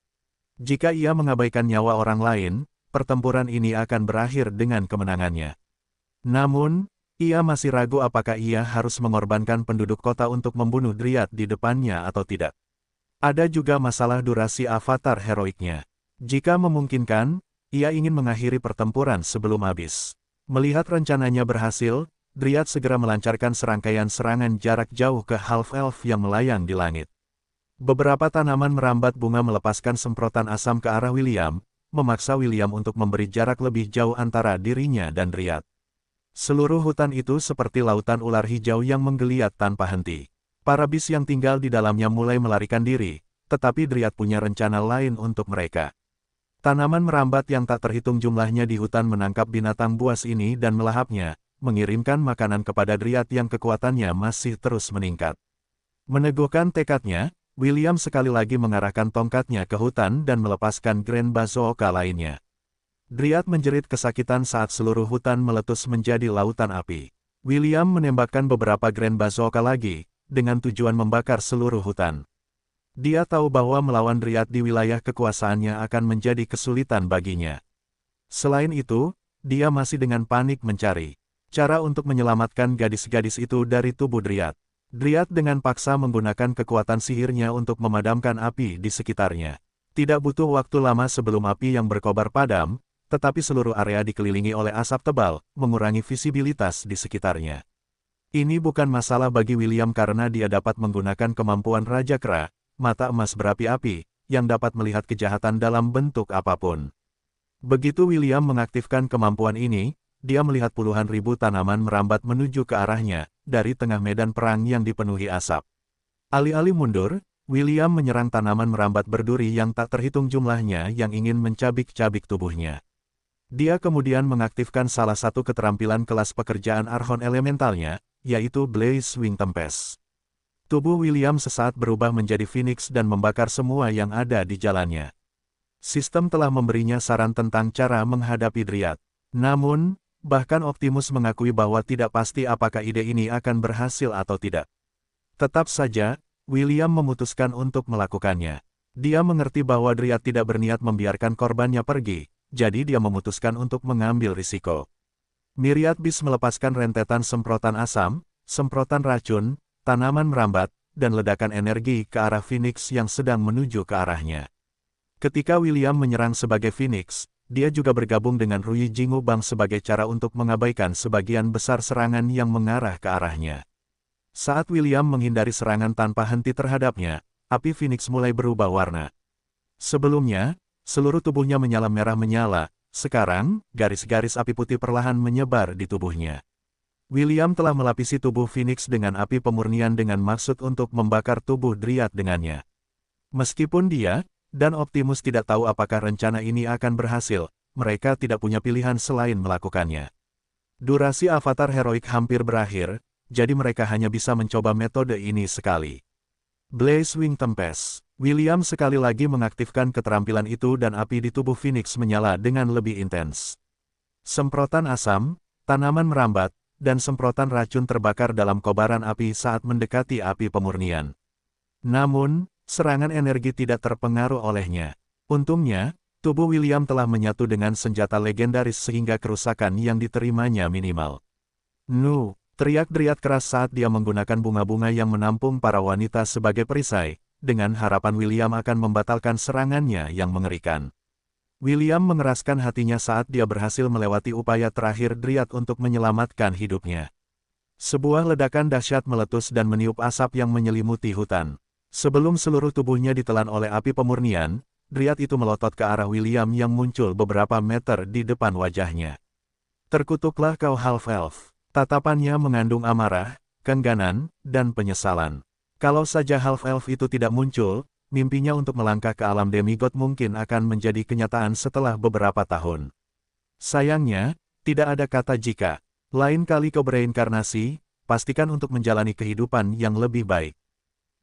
Jika ia mengabaikan nyawa orang lain, pertempuran ini akan berakhir dengan kemenangannya. Namun, ia masih ragu apakah ia harus mengorbankan penduduk kota untuk membunuh Dryad di depannya atau tidak. Ada juga masalah durasi avatar heroiknya. Jika memungkinkan, ia ingin mengakhiri pertempuran sebelum habis. Melihat rencananya berhasil, Dryad segera melancarkan serangkaian serangan jarak jauh ke half-elf yang melayang di langit. Beberapa tanaman merambat bunga melepaskan semprotan asam ke arah William, memaksa William untuk memberi jarak lebih jauh antara dirinya dan Dryad. Seluruh hutan itu seperti lautan ular hijau yang menggeliat tanpa henti. Para bis yang tinggal di dalamnya mulai melarikan diri, tetapi Dryad punya rencana lain untuk mereka. Tanaman merambat yang tak terhitung jumlahnya di hutan menangkap binatang buas ini dan melahapnya, mengirimkan makanan kepada Dryad yang kekuatannya masih terus meningkat. Meneguhkan tekadnya, William sekali lagi mengarahkan tongkatnya ke hutan dan melepaskan Grand Bazooka lainnya. Dryad menjerit kesakitan saat seluruh hutan meletus menjadi lautan api. William menembakkan beberapa Grand Bazooka lagi, dengan tujuan membakar seluruh hutan. Dia tahu bahwa melawan Dryad di wilayah kekuasaannya akan menjadi kesulitan baginya. Selain itu, dia masih dengan panik mencari cara untuk menyelamatkan gadis-gadis itu dari tubuh Dryad. Dryad dengan paksa menggunakan kekuatan sihirnya untuk memadamkan api di sekitarnya. Tidak butuh waktu lama sebelum api yang berkobar padam, tetapi seluruh area dikelilingi oleh asap tebal, mengurangi visibilitas di sekitarnya. Ini bukan masalah bagi William karena dia dapat menggunakan kemampuan Raja Kera, mata emas berapi-api, yang dapat melihat kejahatan dalam bentuk apapun. Begitu William mengaktifkan kemampuan ini, dia melihat puluhan ribu tanaman merambat menuju ke arahnya, dari tengah medan perang yang dipenuhi asap. Alih-alih mundur, William menyerang tanaman merambat berduri yang tak terhitung jumlahnya yang ingin mencabik-cabik tubuhnya. Dia kemudian mengaktifkan salah satu keterampilan kelas pekerjaan Archon elementalnya, yaitu Blaze Wing Tempest. Tubuh William sesaat berubah menjadi Phoenix dan membakar semua yang ada di jalannya. Sistem telah memberinya saran tentang cara menghadapi Dryad. Namun, bahkan Optimus mengakui bahwa tidak pasti apakah ide ini akan berhasil atau tidak. Tetap saja, William memutuskan untuk melakukannya. Dia mengerti bahwa Dryad tidak berniat membiarkan korbannya pergi, jadi dia memutuskan untuk mengambil risiko. Myriad Beast melepaskan rentetan semprotan asam, semprotan racun, tanaman merambat, dan ledakan energi ke arah Phoenix yang sedang menuju ke arahnya. Ketika William menyerang sebagai Phoenix, dia juga bergabung dengan Rui Jingu Bang sebagai cara untuk mengabaikan sebagian besar serangan yang mengarah ke arahnya. Saat William menghindari serangan tanpa henti terhadapnya, api Phoenix mulai berubah warna. Sebelumnya, seluruh tubuhnya menyala merah menyala, sekarang, garis-garis api putih perlahan menyebar di tubuhnya. William telah melapisi tubuh Phoenix dengan api pemurnian dengan maksud untuk membakar tubuh Dryad dengannya. Meskipun dia dan Optimus tidak tahu apakah rencana ini akan berhasil, mereka tidak punya pilihan selain melakukannya. Durasi avatar heroik hampir berakhir, jadi mereka hanya bisa mencoba metode ini sekali. Blaze Wing Tempest. William sekali lagi mengaktifkan keterampilan itu dan api di tubuh Phoenix menyala dengan lebih intens. Semprotan asam, tanaman merambat, dan semprotan racun terbakar dalam kobaran api saat mendekati api pemurnian. Namun, serangan energi tidak terpengaruh olehnya. Untungnya, tubuh William telah menyatu dengan senjata legendaris sehingga kerusakan yang diterimanya minimal. "Nu!" teriak Dryad keras saat dia menggunakan bunga-bunga yang menampung para wanita sebagai perisai, dengan harapan William akan membatalkan serangannya yang mengerikan. William mengeraskan hatinya saat dia berhasil melewati upaya terakhir Dryad untuk menyelamatkan hidupnya. Sebuah ledakan dahsyat meletus dan meniup asap yang menyelimuti hutan. Sebelum seluruh tubuhnya ditelan oleh api pemurnian, Dryad itu melotot ke arah William yang muncul beberapa meter di depan wajahnya. "Terkutuklah kau half-elf." Tatapannya mengandung amarah, keengganan, dan penyesalan. Kalau saja half-elf itu tidak muncul, mimpinya untuk melangkah ke alam demigod mungkin akan menjadi kenyataan setelah beberapa tahun. Sayangnya, tidak ada kata jika. Lain kali kau bereinkarnasi, pastikan untuk menjalani kehidupan yang lebih baik.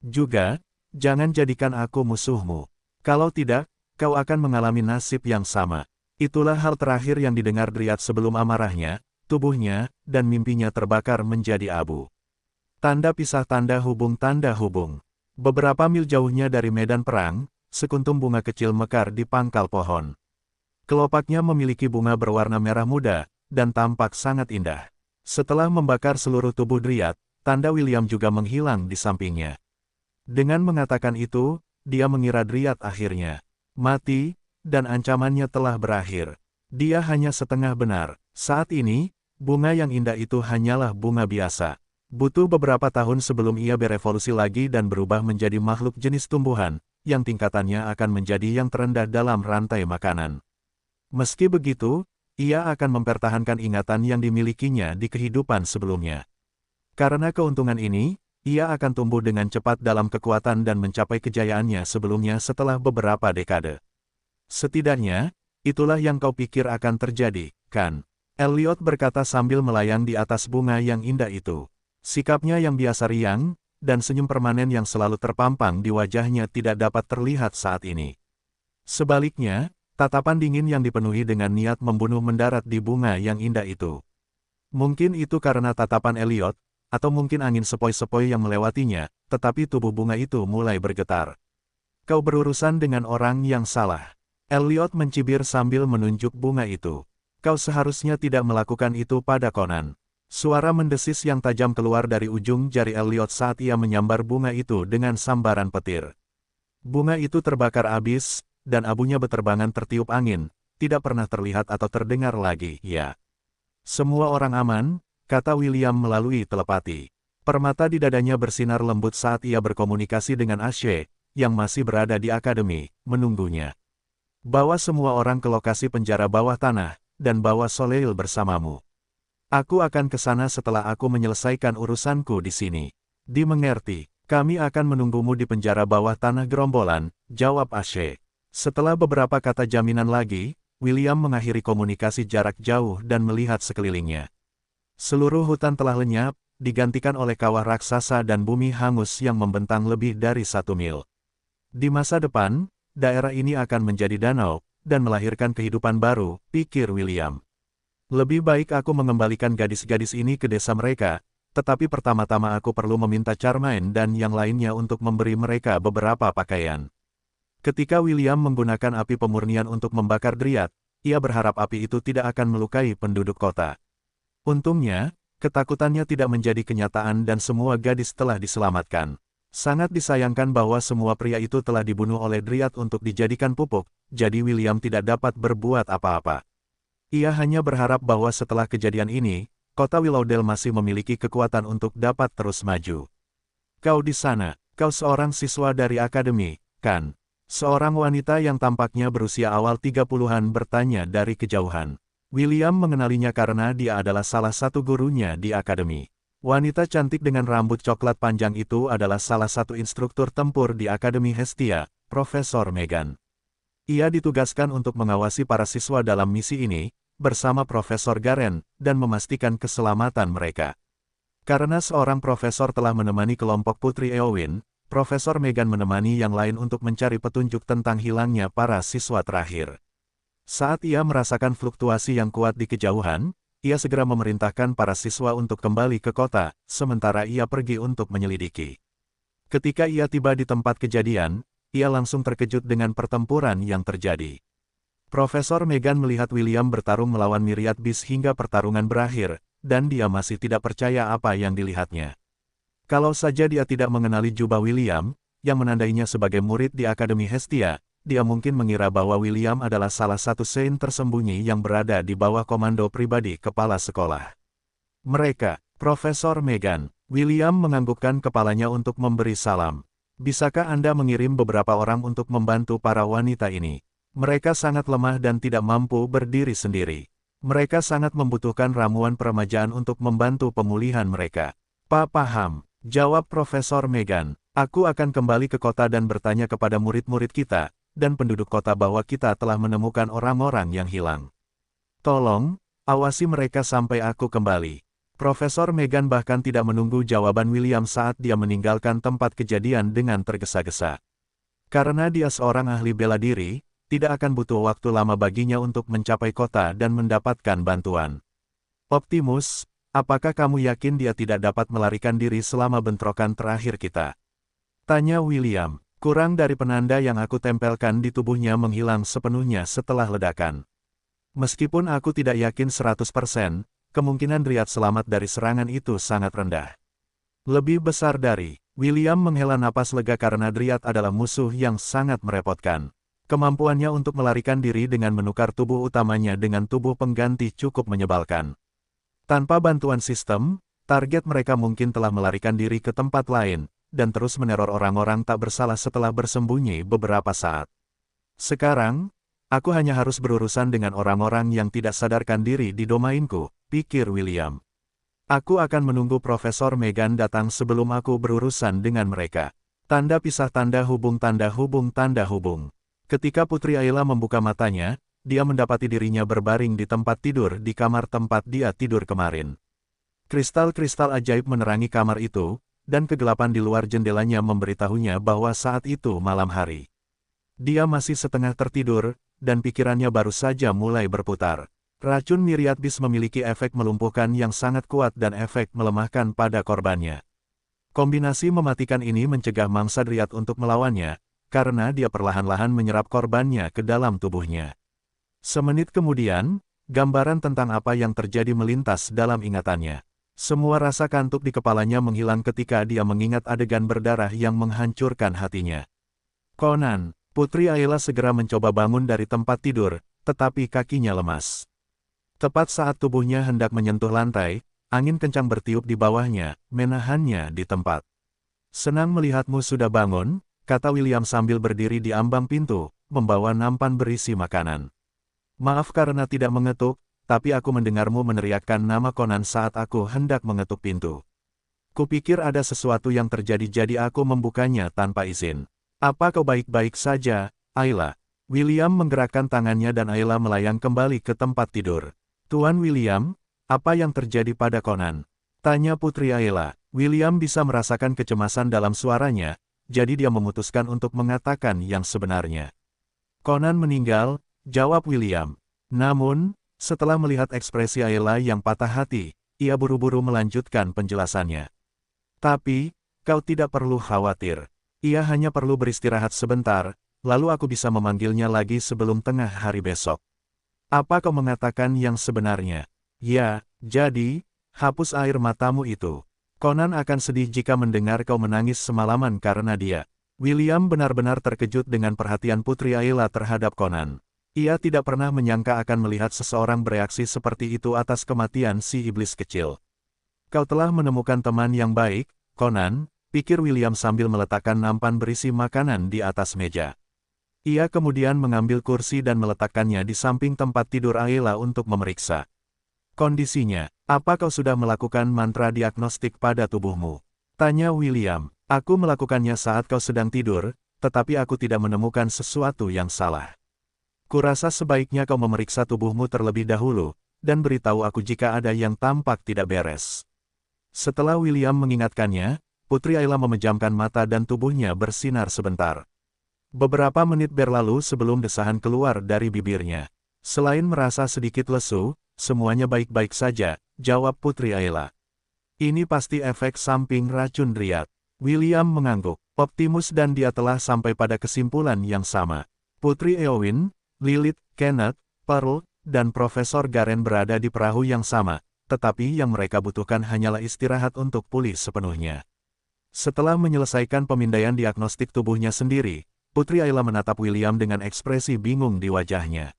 Juga, jangan jadikan aku musuhmu. Kalau tidak, kau akan mengalami nasib yang sama. Itulah hal terakhir yang didengar Dryad sebelum amarahnya, tubuhnya, dan mimpinya terbakar menjadi abu. Tanda pisah tanda hubung. Beberapa mil jauhnya dari medan perang, sekuntum bunga kecil mekar di pangkal pohon. Kelopaknya memiliki bunga berwarna merah muda, dan tampak sangat indah. Setelah membakar seluruh tubuh Dryad, tanda William juga menghilang di sampingnya. Dengan mengatakan itu, dia mengira Dryad akhirnya mati, dan ancamannya telah berakhir. Dia hanya setengah benar. Saat ini, bunga yang indah itu hanyalah bunga biasa. Butuh beberapa tahun sebelum ia berevolusi lagi dan berubah menjadi makhluk jenis tumbuhan, yang tingkatannya akan menjadi yang terendah dalam rantai makanan. Meski begitu, ia akan mempertahankan ingatan yang dimilikinya di kehidupan sebelumnya. Karena keuntungan ini, ia akan tumbuh dengan cepat dalam kekuatan dan mencapai kejayaannya sebelumnya setelah beberapa dekade. Setidaknya, itulah yang kau pikir akan terjadi, kan? Elliot berkata sambil melayang di atas bunga yang indah itu. Sikapnya yang biasa riang, dan senyum permanen yang selalu terpampang di wajahnya tidak dapat terlihat saat ini. Sebaliknya, tatapan dingin yang dipenuhi dengan niat membunuh mendarat di bunga yang indah itu. Mungkin itu karena tatapan Elliot, atau mungkin angin sepoi-sepoi yang melewatinya, tetapi tubuh bunga itu mulai bergetar. "Kau berurusan dengan orang yang salah." Elliot mencibir sambil menunjuk bunga itu. "Kau seharusnya tidak melakukan itu pada Conan." Suara mendesis yang tajam keluar dari ujung jari Elliot saat ia menyambar bunga itu dengan sambaran petir. Bunga itu terbakar habis, dan abunya beterbangan tertiup angin, tidak pernah terlihat atau terdengar lagi, ya. "Semua orang aman," kata William melalui telepati. Permata di dadanya bersinar lembut saat ia berkomunikasi dengan Ashe, yang masih berada di akademi, menunggunya. "Bawa semua orang ke lokasi penjara bawah tanah, dan bawa Soleil bersamamu. Aku akan ke sana setelah aku menyelesaikan urusanku di sini." "Dimengerti, kami akan menunggumu di penjara bawah tanah gerombolan," jawab Ashe. Setelah beberapa kata jaminan lagi, William mengakhiri komunikasi jarak jauh dan melihat sekelilingnya. Seluruh hutan telah lenyap, digantikan oleh kawah raksasa dan bumi hangus yang membentang lebih dari 1 mil. Di masa depan, daerah ini akan menjadi danau, dan melahirkan kehidupan baru, pikir William. Lebih baik aku mengembalikan gadis-gadis ini ke desa mereka, tetapi pertama-tama aku perlu meminta Charmaine dan yang lainnya untuk memberi mereka beberapa pakaian. Ketika William menggunakan api pemurnian untuk membakar Dryad, ia berharap api itu tidak akan melukai penduduk kota. Untungnya, ketakutannya tidak menjadi kenyataan dan semua gadis telah diselamatkan. Sangat disayangkan bahwa semua pria itu telah dibunuh oleh Dryad untuk dijadikan pupuk, jadi William tidak dapat berbuat apa-apa. Ia hanya berharap bahwa setelah kejadian ini, kota Willowdale masih memiliki kekuatan untuk dapat terus maju. "Kau di sana, kau seorang siswa dari akademi, kan?" Seorang wanita yang tampaknya berusia awal 30-an bertanya dari kejauhan. William mengenalinya karena dia adalah salah satu gurunya di akademi. Wanita cantik dengan rambut coklat panjang itu adalah salah satu instruktur tempur di Akademi Hestia, Profesor Megan. Ia ditugaskan untuk mengawasi para siswa dalam misi ini, bersama Profesor Garen, dan memastikan keselamatan mereka. Karena seorang profesor telah menemani kelompok Putri Eowyn, Profesor Megan menemani yang lain untuk mencari petunjuk tentang hilangnya para siswa terakhir. Saat ia merasakan fluktuasi yang kuat di kejauhan, ia segera memerintahkan para siswa untuk kembali ke kota, sementara ia pergi untuk menyelidiki. Ketika ia tiba di tempat kejadian, ia langsung terkejut dengan pertempuran yang terjadi. Profesor Megan melihat William bertarung melawan Myriad Beast hingga pertarungan berakhir, dan dia masih tidak percaya apa yang dilihatnya. Kalau saja dia tidak mengenali jubah William, yang menandainya sebagai murid di Akademi Hestia, dia mungkin mengira bahwa William adalah salah satu Saint tersembunyi yang berada di bawah komando pribadi kepala sekolah. Mereka, Profesor Megan, William menganggukkan kepalanya untuk memberi salam. Bisakah Anda mengirim beberapa orang untuk membantu para wanita ini? Mereka sangat lemah dan tidak mampu berdiri sendiri. Mereka sangat membutuhkan ramuan peremajaan untuk membantu pemulihan mereka. Paham, jawab Profesor Megan. Aku akan kembali ke kota dan bertanya kepada murid-murid kita, dan penduduk kota bahwa kita telah menemukan orang-orang yang hilang. Tolong, awasi mereka sampai aku kembali. Profesor Megan bahkan tidak menunggu jawaban William saat dia meninggalkan tempat kejadian dengan tergesa-gesa. Karena dia seorang ahli bela diri, tidak akan butuh waktu lama baginya untuk mencapai kota dan mendapatkan bantuan. Optimus, apakah kamu yakin dia tidak dapat melarikan diri selama bentrokan terakhir kita? Tanya William. Kurang dari penanda yang aku tempelkan di tubuhnya menghilang sepenuhnya setelah ledakan. Meskipun aku tidak yakin 100%, kemungkinan Dryad selamat dari serangan itu sangat rendah. Lebih besar dari, William menghela napas lega karena Dryad adalah musuh yang sangat merepotkan. Kemampuannya untuk melarikan diri dengan menukar tubuh utamanya dengan tubuh pengganti cukup menyebalkan. Tanpa bantuan sistem, target mereka mungkin telah melarikan diri ke tempat lain, dan terus meneror orang-orang tak bersalah setelah bersembunyi beberapa saat. Sekarang, aku hanya harus berurusan dengan orang-orang yang tidak sadarkan diri di domainku, pikir William. Aku akan menunggu Profesor Megan datang sebelum aku berurusan dengan mereka. Tanda pisah tanda hubung tanda hubung tanda hubung. Ketika Putri Ayla membuka matanya, dia mendapati dirinya berbaring di tempat tidur di kamar tempat dia tidur kemarin. Kristal-kristal ajaib menerangi kamar itu, dan kegelapan di luar jendelanya memberitahunya bahwa saat itu malam hari. Dia masih setengah tertidur, dan pikirannya baru saja mulai berputar. Racun Myriad Beast memiliki efek melumpuhkan yang sangat kuat dan efek melemahkan pada korbannya. Kombinasi mematikan ini mencegah mangsa Dryad untuk melawannya, karena dia perlahan-lahan menyerap korbannya ke dalam tubuhnya. Semenit kemudian, gambaran tentang apa yang terjadi melintas dalam ingatannya. Semua rasa kantuk di kepalanya menghilang ketika dia mengingat adegan berdarah yang menghancurkan hatinya. Conan, Putri Ayla segera mencoba bangun dari tempat tidur, tetapi kakinya lemas. Tepat saat tubuhnya hendak menyentuh lantai, angin kencang bertiup di bawahnya, menahannya di tempat. Senang melihatmu sudah bangun, kata William sambil berdiri di ambang pintu, membawa nampan berisi makanan. Maaf karena tidak mengetuk, tapi aku mendengarmu meneriakkan nama Conan saat aku hendak mengetuk pintu. Kupikir ada sesuatu yang terjadi jadi aku membukanya tanpa izin. Apa kau baik-baik saja, Ayla? William menggerakkan tangannya dan Ayla melayang kembali ke tempat tidur. Tuan William, apa yang terjadi pada Conan? Tanya Putri Ayla. William bisa merasakan kecemasan dalam suaranya, jadi dia memutuskan untuk mengatakan yang sebenarnya. Conan meninggal, jawab William. Namun, setelah melihat ekspresi Ayla yang patah hati, ia buru-buru melanjutkan penjelasannya. Tapi, kau tidak perlu khawatir. Ia hanya perlu beristirahat sebentar, lalu aku bisa memanggilnya lagi sebelum tengah hari besok. Apa kau mengatakan yang sebenarnya? Ya, jadi, hapus air matamu itu. Conan akan sedih jika mendengar kau menangis semalaman karena dia. William benar-benar terkejut dengan perhatian Putri Ayla terhadap Conan. Ia tidak pernah menyangka akan melihat seseorang bereaksi seperti itu atas kematian si iblis kecil. Kau telah menemukan teman yang baik, Conan, pikir William sambil meletakkan nampan berisi makanan di atas meja. Ia kemudian mengambil kursi dan meletakkannya di samping tempat tidur Ayla untuk memeriksa kondisinya. Apa kau sudah melakukan mantra diagnostik pada tubuhmu? Tanya William. Aku melakukannya saat kau sedang tidur, tetapi aku tidak menemukan sesuatu yang salah. Kurasa sebaiknya kau memeriksa tubuhmu terlebih dahulu, dan beritahu aku jika ada yang tampak tidak beres. Setelah William mengingatkannya, Putri Ayla memejamkan mata dan tubuhnya bersinar sebentar. Beberapa menit berlalu sebelum desahan keluar dari bibirnya. Selain merasa sedikit lesu, semuanya baik-baik saja, jawab Putri Ayla. Ini pasti efek samping racun Dryad. William mengangguk. Optimus dan dia telah sampai pada kesimpulan yang sama. Putri Eowyn, Lilith, Kenneth, Pearl, dan Profesor Garen berada di perahu yang sama, tetapi yang mereka butuhkan hanyalah istirahat untuk pulih sepenuhnya. Setelah menyelesaikan pemindaian diagnostik tubuhnya sendiri, Putri Ayla menatap William dengan ekspresi bingung di wajahnya.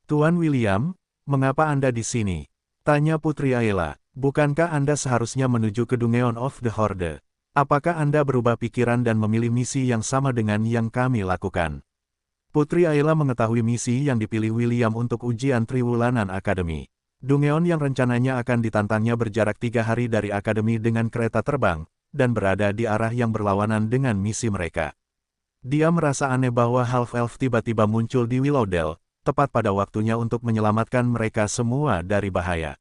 Tuan William, mengapa Anda di sini? Tanya Putri Ayla. Bukankah Anda seharusnya menuju ke Dungeon of the Horde? Apakah Anda berubah pikiran dan memilih misi yang sama dengan yang kami lakukan? Putri Ayla mengetahui misi yang dipilih William untuk ujian Triwulanan Akademi. Dungeon yang rencananya akan ditantangnya berjarak 3 hari dari Akademi dengan kereta terbang, dan berada di arah yang berlawanan dengan misi mereka. Dia merasa aneh bahwa Half-Elf tiba-tiba muncul di Willowdale, tepat pada waktunya untuk menyelamatkan mereka semua dari bahaya.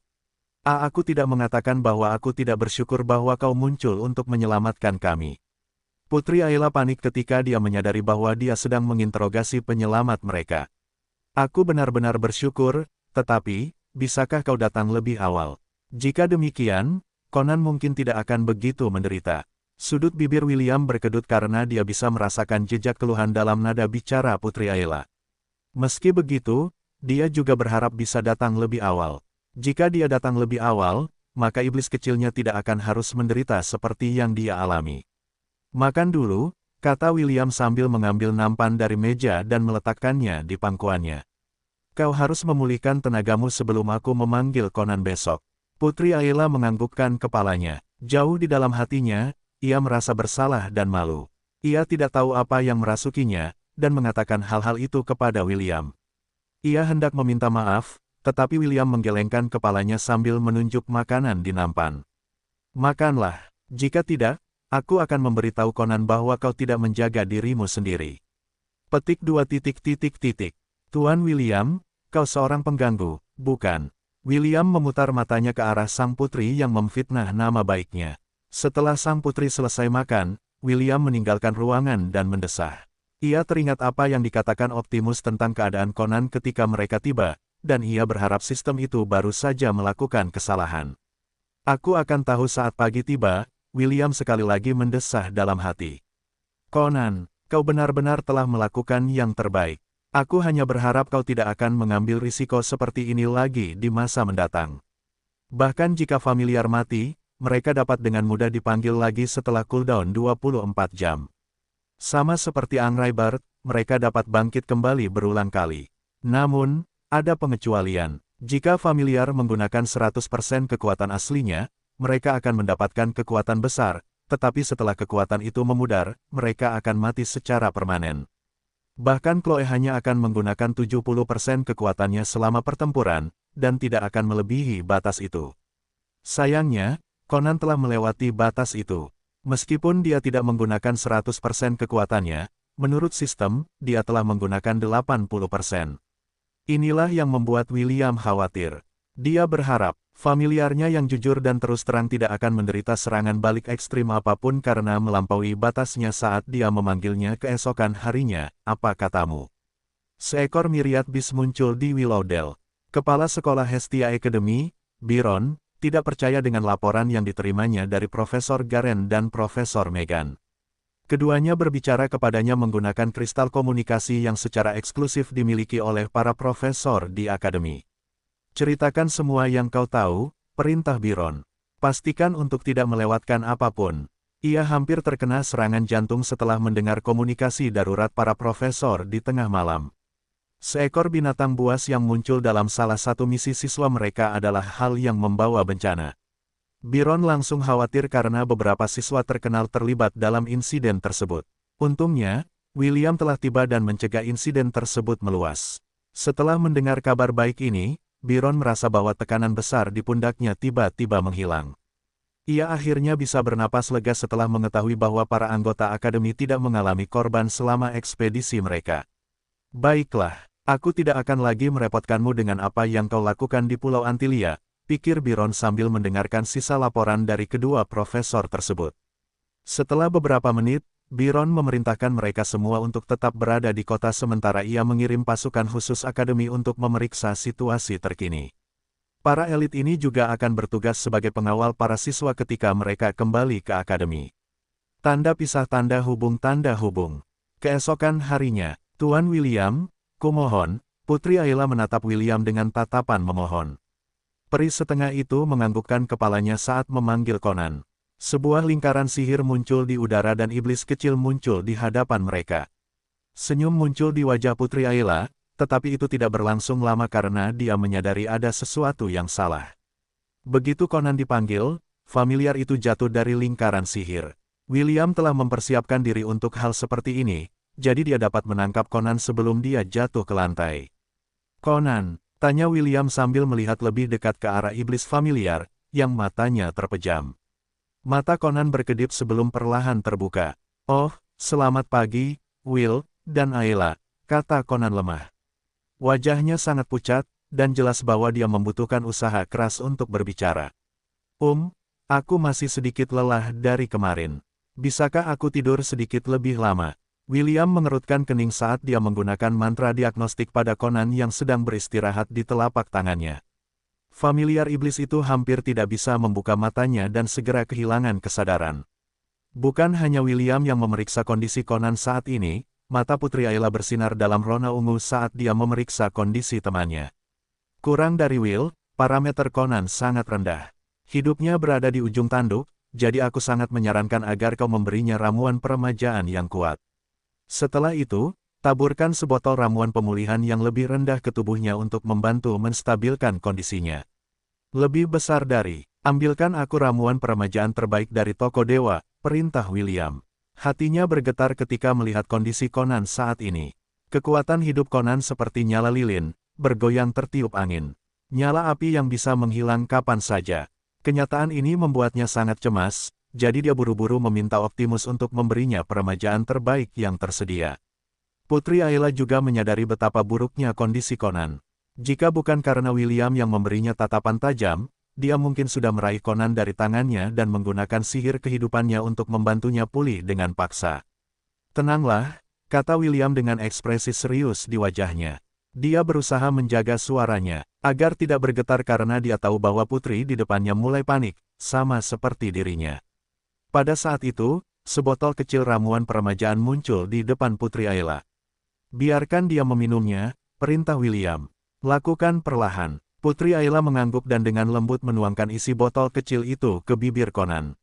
Aku tidak mengatakan bahwa aku tidak bersyukur bahwa kau muncul untuk menyelamatkan kami. Putri Ayla panik ketika dia menyadari bahwa dia sedang menginterogasi penyelamat mereka. Aku benar-benar bersyukur, tetapi, bisakah kau datang lebih awal? Jika demikian, Conan mungkin tidak akan begitu menderita. Sudut bibir William berkedut karena dia bisa merasakan jejak keluhan dalam nada bicara Putri Ayla. Meski begitu, dia juga berharap bisa datang lebih awal. Jika dia datang lebih awal, maka iblis kecilnya tidak akan harus menderita seperti yang dia alami. Makan dulu, kata William sambil mengambil nampan dari meja dan meletakkannya di pangkuannya. Kau harus memulihkan tenagamu sebelum aku memanggil Conan besok. Putri Ayla menganggukkan kepalanya. Jauh di dalam hatinya, ia merasa bersalah dan malu. Ia tidak tahu apa yang merasukinya, dan mengatakan hal-hal itu kepada William. Ia hendak meminta maaf, tetapi William menggelengkan kepalanya sambil menunjuk makanan di nampan. Makanlah, jika tidak, aku akan memberitahu Conan bahwa kau tidak menjaga dirimu sendiri. Petik 2. Tuan William, kau seorang pengganggu, bukan? William memutar matanya ke arah sang putri yang memfitnah nama baiknya. Setelah sang putri selesai makan, William meninggalkan ruangan dan mendesah. Ia teringat apa yang dikatakan Optimus tentang keadaan Conan ketika mereka tiba, dan ia berharap sistem itu baru saja melakukan kesalahan. Aku akan tahu saat pagi tiba, William sekali lagi mendesah dalam hati. Conan, kau benar-benar telah melakukan yang terbaik. Aku hanya berharap kau tidak akan mengambil risiko seperti ini lagi di masa mendatang. Bahkan jika familiar mati, mereka dapat dengan mudah dipanggil lagi setelah cooldown 24 jam. Sama seperti Angry Bird, mereka dapat bangkit kembali berulang kali. Namun, ada pengecualian. Jika familiar menggunakan 100% kekuatan aslinya, mereka akan mendapatkan kekuatan besar, tetapi setelah kekuatan itu memudar, mereka akan mati secara permanen. Bahkan Chloe hanya akan menggunakan 70% kekuatannya selama pertempuran, dan tidak akan melebihi batas itu. Sayangnya, Conan telah melewati batas itu. Meskipun dia tidak menggunakan 100% kekuatannya, menurut sistem, dia telah menggunakan 80%. Inilah yang membuat William khawatir. Dia berharap, familiarnya yang jujur dan terus terang tidak akan menderita serangan balik ekstrim apapun karena melampaui batasnya saat dia memanggilnya keesokan harinya. Apa katamu? Seekor Myriad Beast muncul di Willowdale. Kepala Sekolah Hestia Academy, Byron, tidak percaya dengan laporan yang diterimanya dari Profesor Garen dan Profesor Megan. Keduanya berbicara kepadanya menggunakan kristal komunikasi yang secara eksklusif dimiliki oleh para profesor di akademi. Ceritakan semua yang kau tahu, perintah Byron. Pastikan untuk tidak melewatkan apapun. Ia hampir terkena serangan jantung setelah mendengar komunikasi darurat para profesor di tengah malam. Seekor binatang buas yang muncul dalam salah satu misi siswa mereka adalah hal yang membawa bencana. Byron langsung khawatir karena beberapa siswa terkenal terlibat dalam insiden tersebut. Untungnya, William telah tiba dan mencegah insiden tersebut meluas. Setelah mendengar kabar baik ini, Byron merasa bahwa tekanan besar di pundaknya tiba-tiba menghilang. Ia akhirnya bisa bernapas lega setelah mengetahui bahwa para anggota akademi tidak mengalami korban selama ekspedisi mereka. Baiklah, aku tidak akan lagi merepotkanmu dengan apa yang kau lakukan di Pulau Antilia, pikir Byron sambil mendengarkan sisa laporan dari kedua profesor tersebut. Setelah beberapa menit, Byron memerintahkan mereka semua untuk tetap berada di kota sementara ia mengirim pasukan khusus akademi untuk memeriksa situasi terkini. Para elit ini juga akan bertugas sebagai pengawal para siswa ketika mereka kembali ke akademi. Tanda pisah tanda hubung. Keesokan harinya, Tuan William, kumohon, Putri Ayla menatap William dengan tatapan memohon. Peri setengah itu menganggukkan kepalanya saat memanggil Conan. Sebuah lingkaran sihir muncul di udara dan iblis kecil muncul di hadapan mereka. Senyum muncul di wajah Putri Ayla, tetapi itu tidak berlangsung lama karena dia menyadari ada sesuatu yang salah. Begitu Conan dipanggil, familiar itu jatuh dari lingkaran sihir. William telah mempersiapkan diri untuk hal seperti ini, jadi dia dapat menangkap Conan sebelum dia jatuh ke lantai. Conan, tanya William sambil melihat lebih dekat ke arah iblis familiar, yang matanya terpejam. Mata Conan berkedip sebelum perlahan terbuka. Oh, selamat pagi, Will, dan Ayla, kata Conan lemah. Wajahnya sangat pucat, dan jelas bahwa dia membutuhkan usaha keras untuk berbicara. Aku masih sedikit lelah dari kemarin. Bisakah aku tidur sedikit lebih lama? William mengerutkan kening saat dia menggunakan mantra diagnostik pada Conan yang sedang beristirahat di telapak tangannya. Familiar iblis itu hampir tidak bisa membuka matanya dan segera kehilangan kesadaran. Bukan hanya William yang memeriksa kondisi Conan saat ini, mata Putri Ayla bersinar dalam rona ungu saat dia memeriksa kondisi temannya. Kurang dari Will, parameter Conan sangat rendah. Hidupnya berada di ujung tanduk, jadi aku sangat menyarankan agar kau memberinya ramuan peremajaan yang kuat. Setelah itu, taburkan sebotol ramuan pemulihan yang lebih rendah ke tubuhnya untuk membantu menstabilkan kondisinya. Lebih besar dari, ambilkan aku ramuan peremajaan terbaik dari toko dewa, perintah William. Hatinya bergetar ketika melihat kondisi Conan saat ini. Kekuatan hidup Conan seperti nyala lilin, bergoyang tertiup angin. Nyala api yang bisa menghilang kapan saja. Kenyataan ini membuatnya sangat cemas, jadi dia buru-buru meminta Optimus untuk memberinya peremajaan terbaik yang tersedia. Putri Ayla juga menyadari betapa buruknya kondisi Conan. Jika bukan karena William yang memberinya tatapan tajam, dia mungkin sudah meraih Conan dari tangannya dan menggunakan sihir kehidupannya untuk membantunya pulih dengan paksa. Tenanglah, kata William dengan ekspresi serius di wajahnya. Dia berusaha menjaga suaranya, agar tidak bergetar karena dia tahu bahwa putri di depannya mulai panik, sama seperti dirinya. Pada saat itu, sebotol kecil ramuan peremajaan muncul di depan Putri Ayla. Biarkan dia meminumnya, perintah William. Lakukan perlahan. Putri Ayla mengangguk dan dengan lembut menuangkan isi botol kecil itu ke bibir Conan.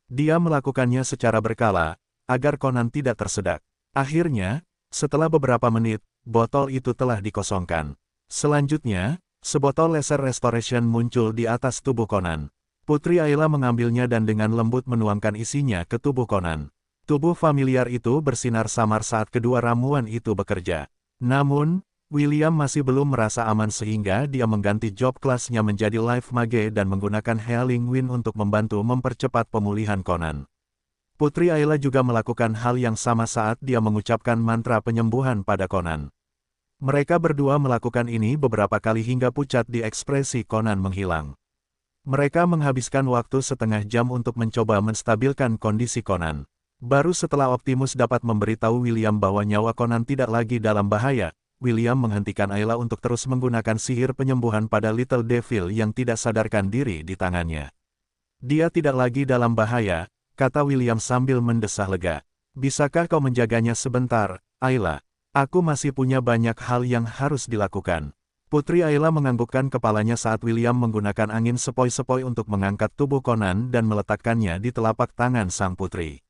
Dia melakukannya secara berkala, agar Conan tidak tersedak. Akhirnya, setelah beberapa menit, botol itu telah dikosongkan. Selanjutnya, sebotol laser restoration muncul di atas tubuh Conan. Putri Ayla mengambilnya dan dengan lembut menuangkan isinya ke tubuh Conan. Tubuh familiar itu bersinar samar saat kedua ramuan itu bekerja. Namun, William masih belum merasa aman sehingga dia mengganti job kelasnya menjadi Life Mage dan menggunakan Healing Wind untuk membantu mempercepat pemulihan Conan. Putri Ayla juga melakukan hal yang sama saat dia mengucapkan mantra penyembuhan pada Conan. Mereka berdua melakukan ini beberapa kali hingga pucat di ekspresi Conan menghilang. Mereka menghabiskan waktu setengah jam untuk mencoba menstabilkan kondisi Conan. Baru setelah Optimus dapat memberitahu William bahwa nyawa Conan tidak lagi dalam bahaya, William menghentikan Ayla untuk terus menggunakan sihir penyembuhan pada Little Devil yang tidak sadarkan diri di tangannya. Dia tidak lagi dalam bahaya, kata William sambil mendesah lega. Bisakah kau menjaganya sebentar, Ayla? Aku masih punya banyak hal yang harus dilakukan. Putri Ayla menganggukkan kepalanya saat William menggunakan angin sepoi-sepoi untuk mengangkat tubuh Conan dan meletakkannya di telapak tangan sang putri.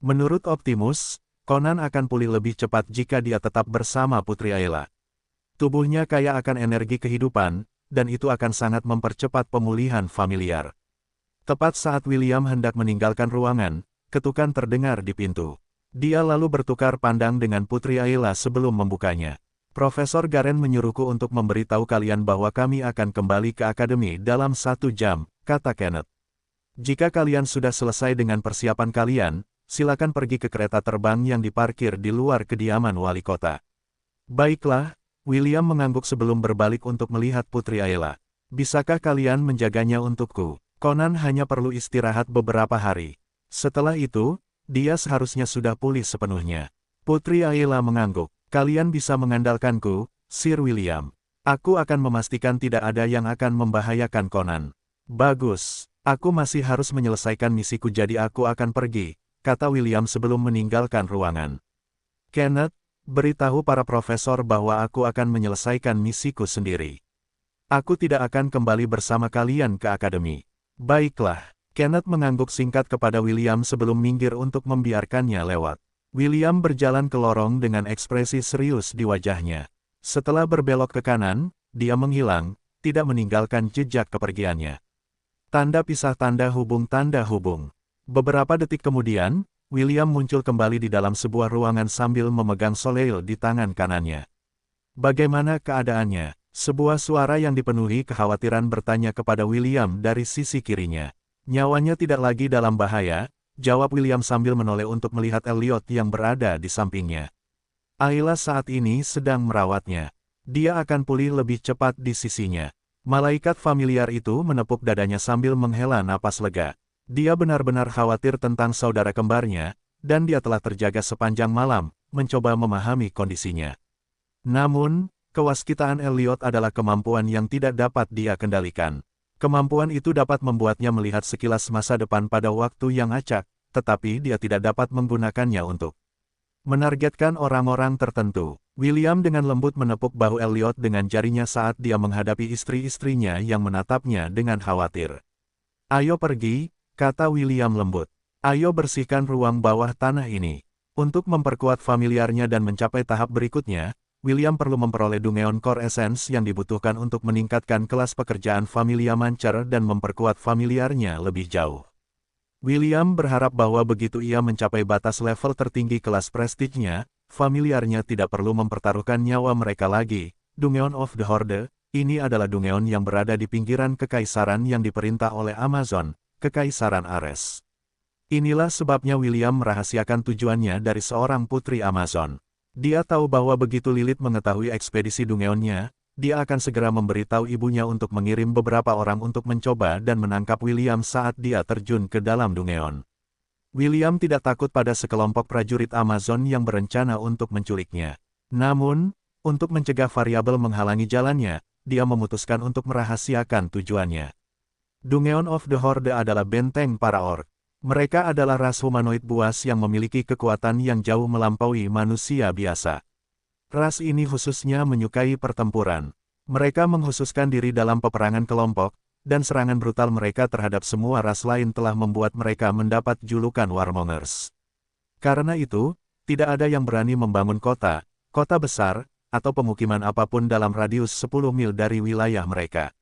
Menurut Optimus, Conan akan pulih lebih cepat jika dia tetap bersama Putri Ayla. Tubuhnya kaya akan energi kehidupan, dan itu akan sangat mempercepat pemulihan familiar. Tepat saat William hendak meninggalkan ruangan, ketukan terdengar di pintu. Dia lalu bertukar pandang dengan Putri Ayla sebelum membukanya. Profesor Garen menyuruhku untuk memberitahu kalian bahwa kami akan kembali ke akademi dalam 1 jam, kata Kenneth. Jika kalian sudah selesai dengan persiapan kalian, silakan pergi ke kereta terbang yang diparkir di luar kediaman wali kota. Baiklah, William mengangguk sebelum berbalik untuk melihat Putri Ayla. Bisakah kalian menjaganya untukku? Conan hanya perlu istirahat beberapa hari. Setelah itu, dia seharusnya sudah pulih sepenuhnya. Putri Ayla mengangguk. Kalian bisa mengandalkanku, Sir William. Aku akan memastikan tidak ada yang akan membahayakan Conan. Bagus, aku masih harus menyelesaikan misiku jadi aku akan pergi, kata William sebelum meninggalkan ruangan. Kenneth, beritahu para profesor bahwa aku akan menyelesaikan misiku sendiri. Aku tidak akan kembali bersama kalian ke akademi. Baiklah, Kenneth mengangguk singkat kepada William sebelum minggir untuk membiarkannya lewat. William berjalan ke lorong dengan ekspresi serius di wajahnya. Setelah berbelok ke kanan, dia menghilang, tidak meninggalkan jejak kepergiannya. Tanda pisah tanda hubung tanda hubung. Beberapa detik kemudian, William muncul kembali di dalam sebuah ruangan sambil memegang Soleil di tangan kanannya. Bagaimana keadaannya? Sebuah suara yang dipenuhi kekhawatiran bertanya kepada William dari sisi kirinya. Nyawanya tidak lagi dalam bahaya, jawab William sambil menoleh untuk melihat Elliot yang berada di sampingnya. Ayla saat ini sedang merawatnya. Dia akan pulih lebih cepat di sisinya. Malaikat familiar itu menepuk dadanya sambil menghela napas lega. Dia benar-benar khawatir tentang saudara kembarnya, dan dia telah terjaga sepanjang malam, mencoba memahami kondisinya. Namun, kewaskitaan Elliot adalah kemampuan yang tidak dapat dia kendalikan. Kemampuan itu dapat membuatnya melihat sekilas masa depan pada waktu yang acak, tetapi dia tidak dapat menggunakannya untuk menargetkan orang-orang tertentu. William dengan lembut menepuk bahu Elliot dengan jarinya saat dia menghadapi istri-istrinya yang menatapnya dengan khawatir. Ayo pergi, kata William lembut. Ayo bersihkan ruang bawah tanah ini. Untuk memperkuat familiarnya dan mencapai tahap berikutnya, William perlu memperoleh Dungeon Core Essence yang dibutuhkan untuk meningkatkan kelas pekerjaan Familia Mancer dan memperkuat familiarnya lebih jauh. William berharap bahwa begitu ia mencapai batas level tertinggi kelas prestige-nya, familiarnya tidak perlu mempertaruhkan nyawa mereka lagi. Dungeon of the Horde, ini adalah Dungeon yang berada di pinggiran kekaisaran yang diperintah oleh Amazon, Kekaisaran Ares. Inilah sebabnya William merahasiakan tujuannya dari seorang putri Amazon. Dia tahu bahwa begitu Lilith mengetahui ekspedisi Dungeonnya, dia akan segera memberitahu ibunya untuk mengirim beberapa orang untuk mencoba dan menangkap William saat dia terjun ke dalam Dungeon. William tidak takut pada sekelompok prajurit Amazon yang berencana untuk menculiknya. Namun, untuk mencegah variabel menghalangi jalannya, dia memutuskan untuk merahasiakan tujuannya. Dungeon of the Horde adalah benteng para orc. Mereka adalah ras humanoid buas yang memiliki kekuatan yang jauh melampaui manusia biasa. Ras ini khususnya menyukai pertempuran. Mereka menghususkan diri dalam peperangan kelompok, dan serangan brutal mereka terhadap semua ras lain telah membuat mereka mendapat julukan Warmongers. Karena itu, tidak ada yang berani membangun kota besar, atau pemukiman apapun dalam radius 10 mil dari wilayah mereka.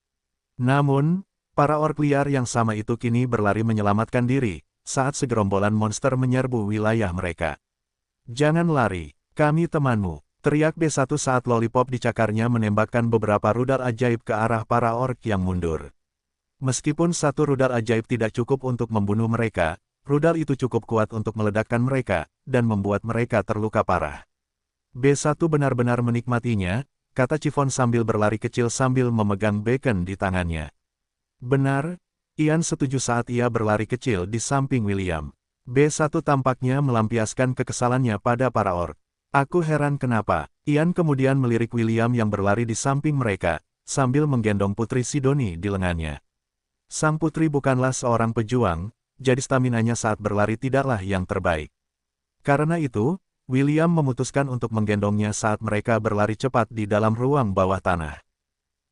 Namun, para orc liar yang sama itu kini berlari menyelamatkan diri, saat segerombolan monster menyerbu wilayah mereka. Jangan lari, kami temanmu, teriak B1 saat lollipop di cakarnya menembakkan beberapa rudal ajaib ke arah para orc yang mundur. Meskipun satu rudal ajaib tidak cukup untuk membunuh mereka, rudal itu cukup kuat untuk meledakkan mereka, dan membuat mereka terluka parah. B1 benar-benar menikmatinya, kata Chiffon sambil berlari kecil sambil memegang beacon di tangannya. Benar, Ian setuju saat ia berlari kecil di samping William. B1 tampaknya melampiaskan kekesalannya pada para orc. Aku heran kenapa. Ian kemudian melirik William yang berlari di samping mereka, sambil menggendong Putri Sidoni di lengannya. Sang putri bukanlah seorang pejuang, jadi staminanya saat berlari tidaklah yang terbaik. Karena itu, William memutuskan untuk menggendongnya saat mereka berlari cepat di dalam ruang bawah tanah.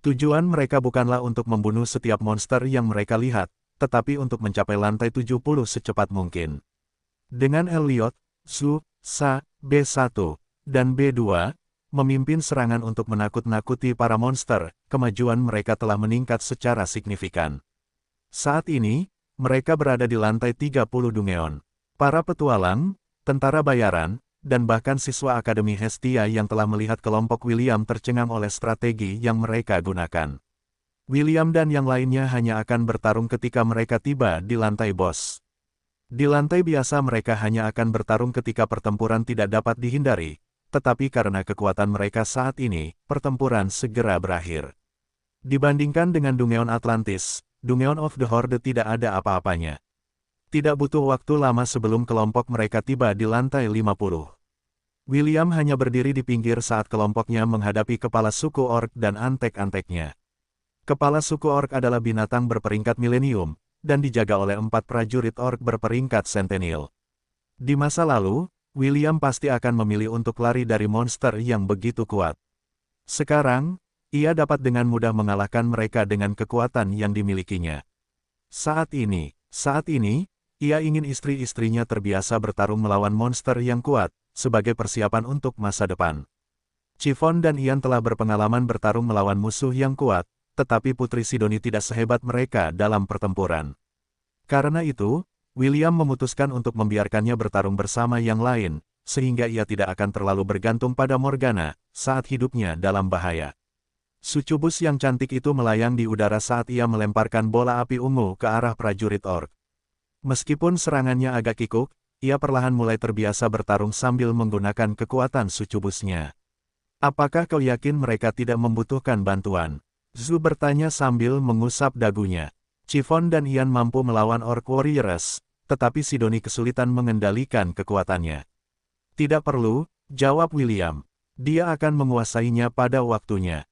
Tujuan mereka bukanlah untuk membunuh setiap monster yang mereka lihat, tetapi untuk mencapai lantai 70 secepat mungkin. Dengan Elliot, Su, Sa, B1, dan B2, memimpin serangan untuk menakut-nakuti para monster, kemajuan mereka telah meningkat secara signifikan. Saat ini, mereka berada di lantai 30 Dungeon. Para petualang, tentara bayaran, dan bahkan siswa Akademi Hestia yang telah melihat kelompok William tercengang oleh strategi yang mereka gunakan. William dan yang lainnya hanya akan bertarung ketika mereka tiba di lantai bos. Di lantai biasa mereka hanya akan bertarung ketika pertempuran tidak dapat dihindari, tetapi karena kekuatan mereka saat ini, pertempuran segera berakhir. Dibandingkan dengan Dungeon Atlantis, Dungeon of the Horde tidak ada apa-apanya. Tidak butuh waktu lama sebelum kelompok mereka tiba di lantai 50. William hanya berdiri di pinggir saat kelompoknya menghadapi kepala suku orc dan antek-anteknya. Kepala suku orc adalah binatang berperingkat milenium, dan dijaga oleh 4 prajurit orc berperingkat sentinel. Di masa lalu, William pasti akan memilih untuk lari dari monster yang begitu kuat. Sekarang, ia dapat dengan mudah mengalahkan mereka dengan kekuatan yang dimilikinya. Saat ini, ia ingin istri-istrinya terbiasa bertarung melawan monster yang kuat, sebagai persiapan untuk masa depan. Chiffon dan Ian telah berpengalaman bertarung melawan musuh yang kuat, tetapi Putri Sidoni tidak sehebat mereka dalam pertempuran. Karena itu, William memutuskan untuk membiarkannya bertarung bersama yang lain, sehingga ia tidak akan terlalu bergantung pada Morgana saat hidupnya dalam bahaya. Sucubus yang cantik itu melayang di udara saat ia melemparkan bola api ungu ke arah prajurit orc. Meskipun serangannya agak kikuk, ia perlahan mulai terbiasa bertarung sambil menggunakan kekuatan sucubusnya. Apakah kau yakin mereka tidak membutuhkan bantuan? Zhu bertanya sambil mengusap dagunya. Chiffon dan Ian mampu melawan Orc Warriors, tetapi Sidoni kesulitan mengendalikan kekuatannya. Tidak perlu, jawab William. Dia akan menguasainya pada waktunya.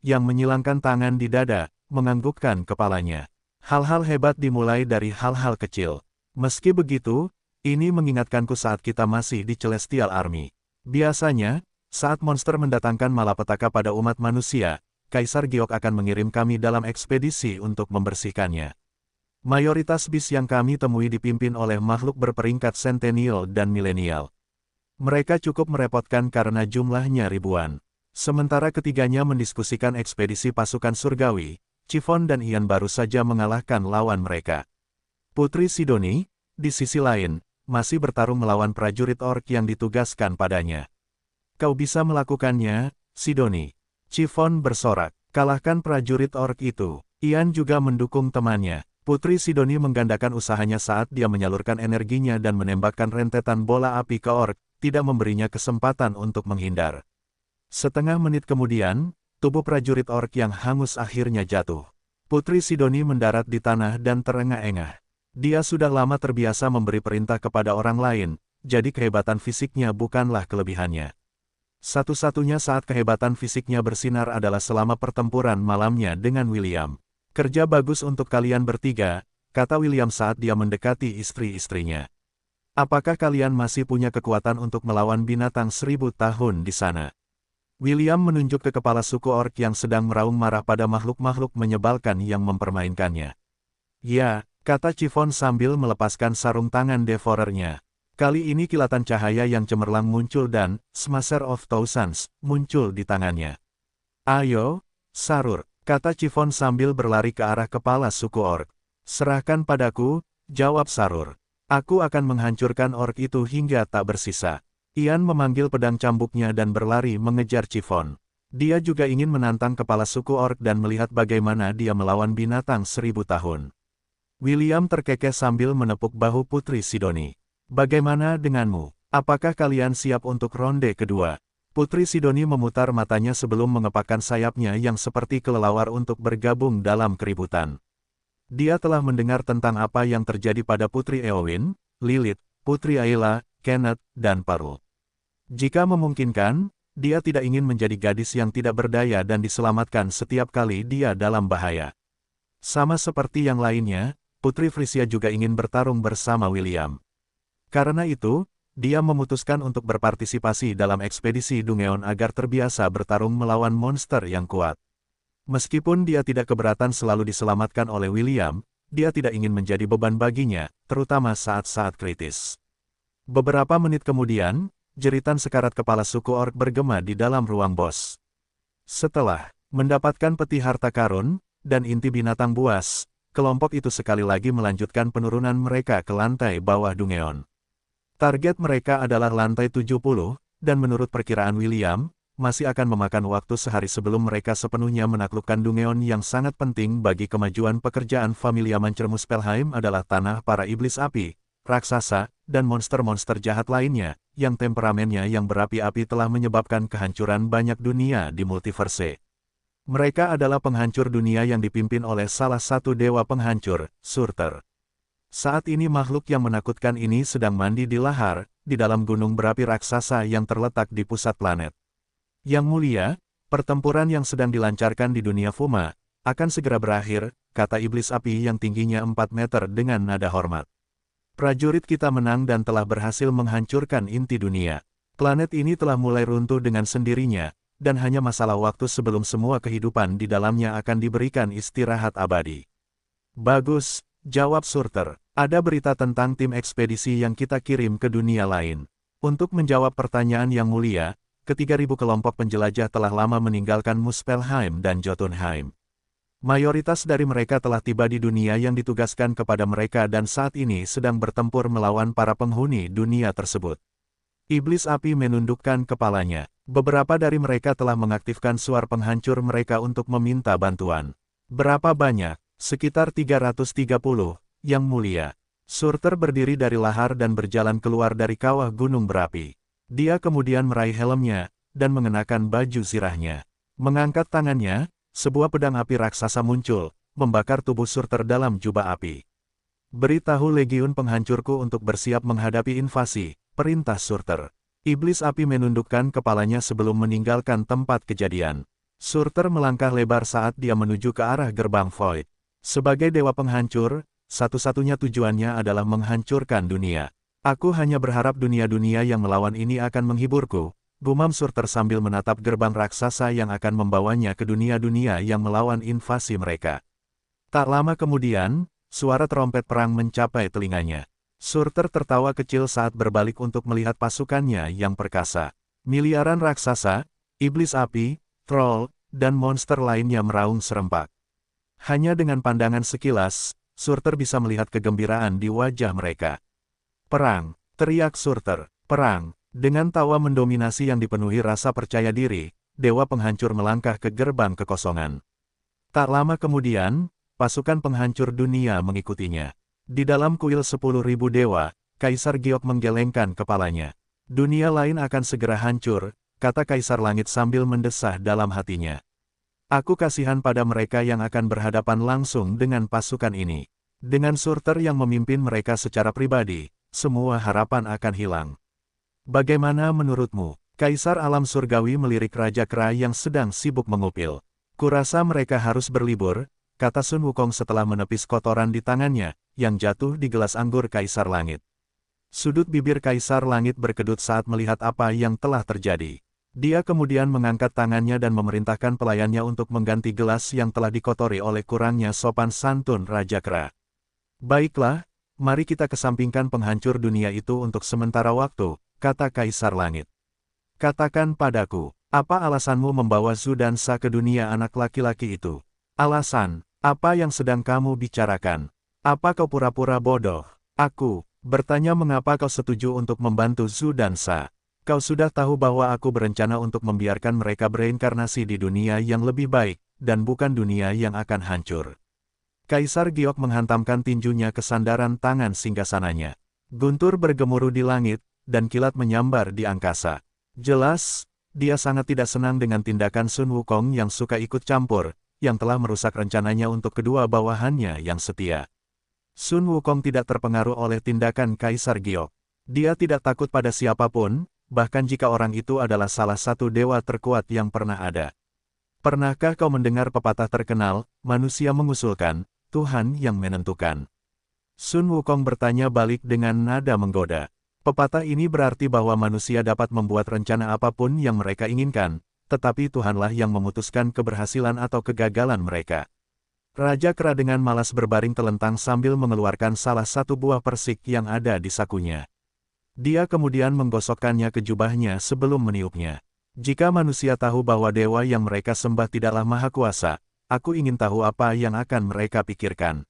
Yang menyilangkan tangan di dada, menganggukkan kepalanya. Hal-hal hebat dimulai dari hal-hal kecil. Meski begitu, ini mengingatkanku saat kita masih di Celestial Army. Biasanya, saat monster mendatangkan malapetaka pada umat manusia, Kaisar Giok akan mengirim kami dalam ekspedisi untuk membersihkannya. Mayoritas bis yang kami temui dipimpin oleh makhluk berperingkat sentinel dan milenial. Mereka cukup merepotkan karena jumlahnya ribuan. Sementara ketiganya mendiskusikan ekspedisi pasukan surgawi, Chiffon dan Ian baru saja mengalahkan lawan mereka. Putri Sidoni, di sisi lain, masih bertarung melawan prajurit orc yang ditugaskan padanya. Kau bisa melakukannya, Sidoni. Chiffon bersorak, kalahkan prajurit orc itu. Ian juga mendukung temannya. Putri Sidoni menggandakan usahanya saat dia menyalurkan energinya dan menembakkan rentetan bola api ke orc, tidak memberinya kesempatan untuk menghindar. Setengah menit kemudian, tubuh prajurit orc yang hangus akhirnya jatuh. Putri Sidoni mendarat di tanah dan terengah-engah. Dia sudah lama terbiasa memberi perintah kepada orang lain, jadi kehebatan fisiknya bukanlah kelebihannya. Satu-satunya saat kehebatan fisiknya bersinar adalah selama pertempuran malamnya dengan William. Kerja bagus untuk kalian bertiga, kata William saat dia mendekati istri-istrinya. Apakah kalian masih punya kekuatan untuk melawan binatang 1000 tahun di sana? William menunjuk ke kepala suku orc yang sedang meraung marah pada makhluk-makhluk menyebalkan yang mempermainkannya. Ya, kata Chiffon sambil melepaskan sarung tangan Devourernya. Kali ini kilatan cahaya yang cemerlang muncul dan Smasher of Thousands muncul di tangannya. Ayo, Sarur, kata Chiffon sambil berlari ke arah kepala suku orc. Serahkan padaku, jawab Sarur. Aku akan menghancurkan orc itu hingga tak bersisa. Ian memanggil pedang cambuknya dan berlari mengejar Chiffon. Dia juga ingin menantang kepala suku orc dan melihat bagaimana dia melawan binatang 1000 tahun. William terkekeh sambil menepuk bahu Putri Sidoni. Bagaimana denganmu? Apakah kalian siap untuk ronde kedua? Putri Sidoni memutar matanya sebelum mengepakkan sayapnya yang seperti kelelawar untuk bergabung dalam keributan. Dia telah mendengar tentang apa yang terjadi pada Putri Eowyn, Lilith, Putri Ayla, Kenneth, dan Pearl. Jika memungkinkan, dia tidak ingin menjadi gadis yang tidak berdaya dan diselamatkan setiap kali dia dalam bahaya. Sama seperti yang lainnya, Putri Frisia juga ingin bertarung bersama William. Karena itu, dia memutuskan untuk berpartisipasi dalam ekspedisi Dungeon agar terbiasa bertarung melawan monster yang kuat. Meskipun dia tidak keberatan selalu diselamatkan oleh William, dia tidak ingin menjadi beban baginya, terutama saat-saat kritis. Beberapa menit kemudian, jeritan sekarat kepala suku orc bergema di dalam ruang bos. Setelah mendapatkan peti harta karun dan inti binatang buas, kelompok itu sekali lagi melanjutkan penurunan mereka ke lantai bawah Dungeon. Target mereka adalah lantai 70, dan menurut perkiraan William, masih akan memakan waktu sehari sebelum mereka sepenuhnya menaklukkan Dungeon yang sangat penting bagi kemajuan pekerjaan Familia Mancer. Muspelheim adalah tanah para iblis api, raksasa, dan monster-monster jahat lainnya, yang temperamennya yang berapi-api telah menyebabkan kehancuran banyak dunia di multiverse. Mereka adalah penghancur dunia yang dipimpin oleh salah satu dewa penghancur, Surtur. Saat ini makhluk yang menakutkan ini sedang mandi di lahar, di dalam gunung berapi raksasa yang terletak di pusat planet. Yang mulia, pertempuran yang sedang dilancarkan di dunia Fuma, akan segera berakhir, kata iblis api yang tingginya 4 meter dengan nada hormat. Prajurit kita menang dan telah berhasil menghancurkan inti dunia. Planet ini telah mulai runtuh dengan sendirinya, dan hanya masalah waktu sebelum semua kehidupan di dalamnya akan diberikan istirahat abadi. Bagus, jawab Surtur. Ada berita tentang tim ekspedisi yang kita kirim ke dunia lain. Untuk menjawab pertanyaan yang mulia, ke-3.000 kelompok penjelajah telah lama meninggalkan Muspelheim dan Jotunheim. Mayoritas dari mereka telah tiba di dunia yang ditugaskan kepada mereka dan saat ini sedang bertempur melawan para penghuni dunia tersebut. Iblis api menundukkan kepalanya. Beberapa dari mereka telah mengaktifkan suar penghancur mereka untuk meminta bantuan. Berapa banyak? Sekitar 330, Yang Mulia. Surtur berdiri dari lahar dan berjalan keluar dari kawah gunung berapi. Dia kemudian meraih helmnya, dan mengenakan baju zirahnya. Mengangkat tangannya, sebuah pedang api raksasa muncul, membakar tubuh Surtur dalam jubah api. Beritahu legiun penghancurku untuk bersiap menghadapi invasi, perintah Surtur. Iblis api menundukkan kepalanya sebelum meninggalkan tempat kejadian. Surtur melangkah lebar saat dia menuju ke arah gerbang Void. Sebagai dewa penghancur, satu-satunya tujuannya adalah menghancurkan dunia. Aku hanya berharap dunia-dunia yang melawan ini akan menghiburku, gumam Surtur sambil menatap gerbang raksasa yang akan membawanya ke dunia-dunia yang melawan invasi mereka. Tak lama kemudian, suara trompet perang mencapai telinganya. Surtur tertawa kecil saat berbalik untuk melihat pasukannya yang perkasa. Miliaran raksasa, iblis api, troll, dan monster lainnya meraung serempak. Hanya dengan pandangan sekilas, Surtur bisa melihat kegembiraan di wajah mereka. Perang, teriak Surtur, perang. Dengan tawa mendominasi yang dipenuhi rasa percaya diri, dewa penghancur melangkah ke gerbang kekosongan. Tak lama kemudian, pasukan penghancur dunia mengikutinya. Di dalam kuil 10.000 dewa, Kaisar Giok menggelengkan kepalanya. Dunia lain akan segera hancur, kata Kaisar Langit sambil mendesah dalam hatinya. Aku kasihan pada mereka yang akan berhadapan langsung dengan pasukan ini. Dengan Surtur yang memimpin mereka secara pribadi, semua harapan akan hilang. Bagaimana menurutmu? Kaisar alam surgawi melirik Raja Kera yang sedang sibuk mengupil. Kurasa mereka harus berlibur, kata Sun Wukong setelah menepis kotoran di tangannya, yang jatuh di gelas anggur Kaisar Langit. Sudut bibir Kaisar Langit berkedut saat melihat apa yang telah terjadi. Dia kemudian mengangkat tangannya dan memerintahkan pelayannya untuk mengganti gelas yang telah dikotori oleh kurangnya sopan santun Raja Kera. Baiklah, mari kita kesampingkan penghancur dunia itu untuk sementara waktu, kata Kaisar Langit. Katakan padaku, apa alasanmu membawa Zhu dan Sa ke dunia anak laki-laki itu? Alasan, apa yang sedang kamu bicarakan? Apa kau pura-pura bodoh? Aku bertanya mengapa kau setuju untuk membantu Zhu dan Sa. Kau sudah tahu bahwa aku berencana untuk membiarkan mereka bereinkarnasi di dunia yang lebih baik, dan bukan dunia yang akan hancur. Kaisar Giok menghantamkan tinjunya ke sandaran tangan singgasananya. Guntur bergemuruh di langit, dan kilat menyambar di angkasa. Jelas, dia sangat tidak senang dengan tindakan Sun Wukong yang suka ikut campur, yang telah merusak rencananya untuk kedua bawahannya yang setia. Sun Wukong tidak terpengaruh oleh tindakan Kaisar Giok. Dia tidak takut pada siapapun, bahkan jika orang itu adalah salah satu dewa terkuat yang pernah ada. Pernahkah kau mendengar pepatah terkenal, manusia mengusulkan, Tuhan yang menentukan? Sun Wukong bertanya balik dengan nada menggoda. Pepatah ini berarti bahwa manusia dapat membuat rencana apapun yang mereka inginkan, tetapi Tuhanlah yang memutuskan keberhasilan atau kegagalan mereka. Raja Kera dengan malas berbaring telentang sambil mengeluarkan salah satu buah persik yang ada di sakunya. Dia kemudian menggosokkannya ke jubahnya sebelum meniupnya. Jika manusia tahu bahwa dewa yang mereka sembah tidaklah maha kuasa, aku ingin tahu apa yang akan mereka pikirkan.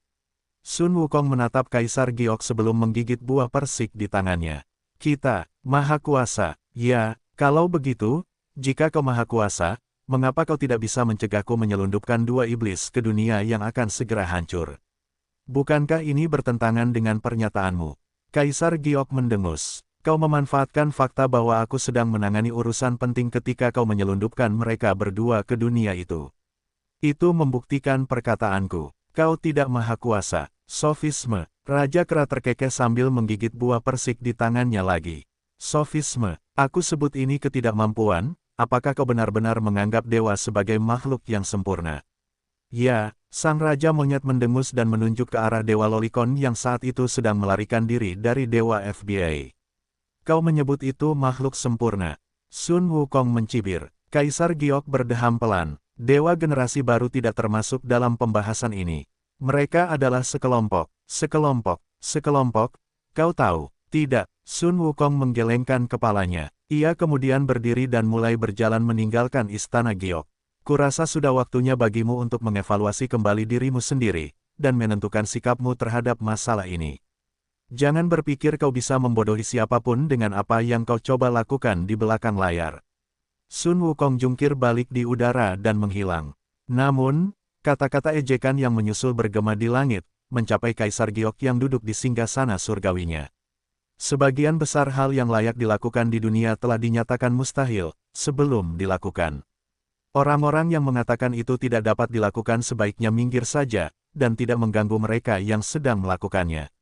Sun Wukong menatap Kaisar Giok sebelum menggigit buah persik di tangannya. Kita, Maha Kuasa. Ya, kalau begitu, jika kau Maha Kuasa, mengapa kau tidak bisa mencegahku menyelundupkan dua iblis ke dunia yang akan segera hancur? Bukankah ini bertentangan dengan pernyataanmu? Kaisar Giok mendengus. Kau memanfaatkan fakta bahwa aku sedang menangani urusan penting ketika kau menyelundupkan mereka berdua ke dunia itu. Itu membuktikan perkataanku. Kau tidak Maha Kuasa. Sofisme. Raja Kera terkekeh sambil menggigit buah persik di tangannya lagi. Sofisme. Aku sebut ini ketidakmampuan. Apakah kau benar-benar menganggap dewa sebagai makhluk yang sempurna? Ya, sang Raja Monyet mendengus dan menunjuk ke arah Dewa Lolicon yang saat itu sedang melarikan diri dari Dewa FBA. Kau menyebut itu makhluk sempurna. Sun Wukong mencibir. Kaisar Giok berdeham pelan. Dewa generasi baru tidak termasuk dalam pembahasan ini. Mereka adalah sekelompok. Sekelompok. Kau tahu? Tidak. Sun Wukong menggelengkan kepalanya. Ia kemudian berdiri dan mulai berjalan meninggalkan istana Giok. Kurasa sudah waktunya bagimu untuk mengevaluasi kembali dirimu sendiri, dan menentukan sikapmu terhadap masalah ini. Jangan berpikir kau bisa membodohi siapapun dengan apa yang kau coba lakukan di belakang layar. Sun Wukong jungkir balik di udara dan menghilang. Namun, kata-kata ejekan yang menyusul bergema di langit, mencapai Kaisar Giok yang duduk di singgasana surgawinya. Sebagian besar hal yang layak dilakukan di dunia telah dinyatakan mustahil, sebelum dilakukan. Orang-orang yang mengatakan itu tidak dapat dilakukan sebaiknya minggir saja, dan tidak mengganggu mereka yang sedang melakukannya.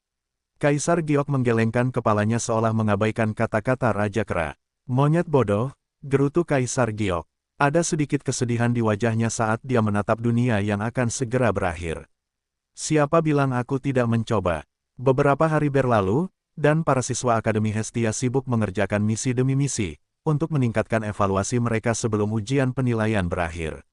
Kaisar Giok menggelengkan kepalanya seolah mengabaikan kata-kata Raja Kera. Monyet bodoh, gerutu Kaisar Giok. Ada sedikit kesedihan di wajahnya saat dia menatap dunia yang akan segera berakhir. Siapa bilang aku tidak mencoba? Beberapa hari berlalu, dan para siswa Akademi Hestia sibuk mengerjakan misi demi misi, untuk meningkatkan evaluasi mereka sebelum ujian penilaian berakhir.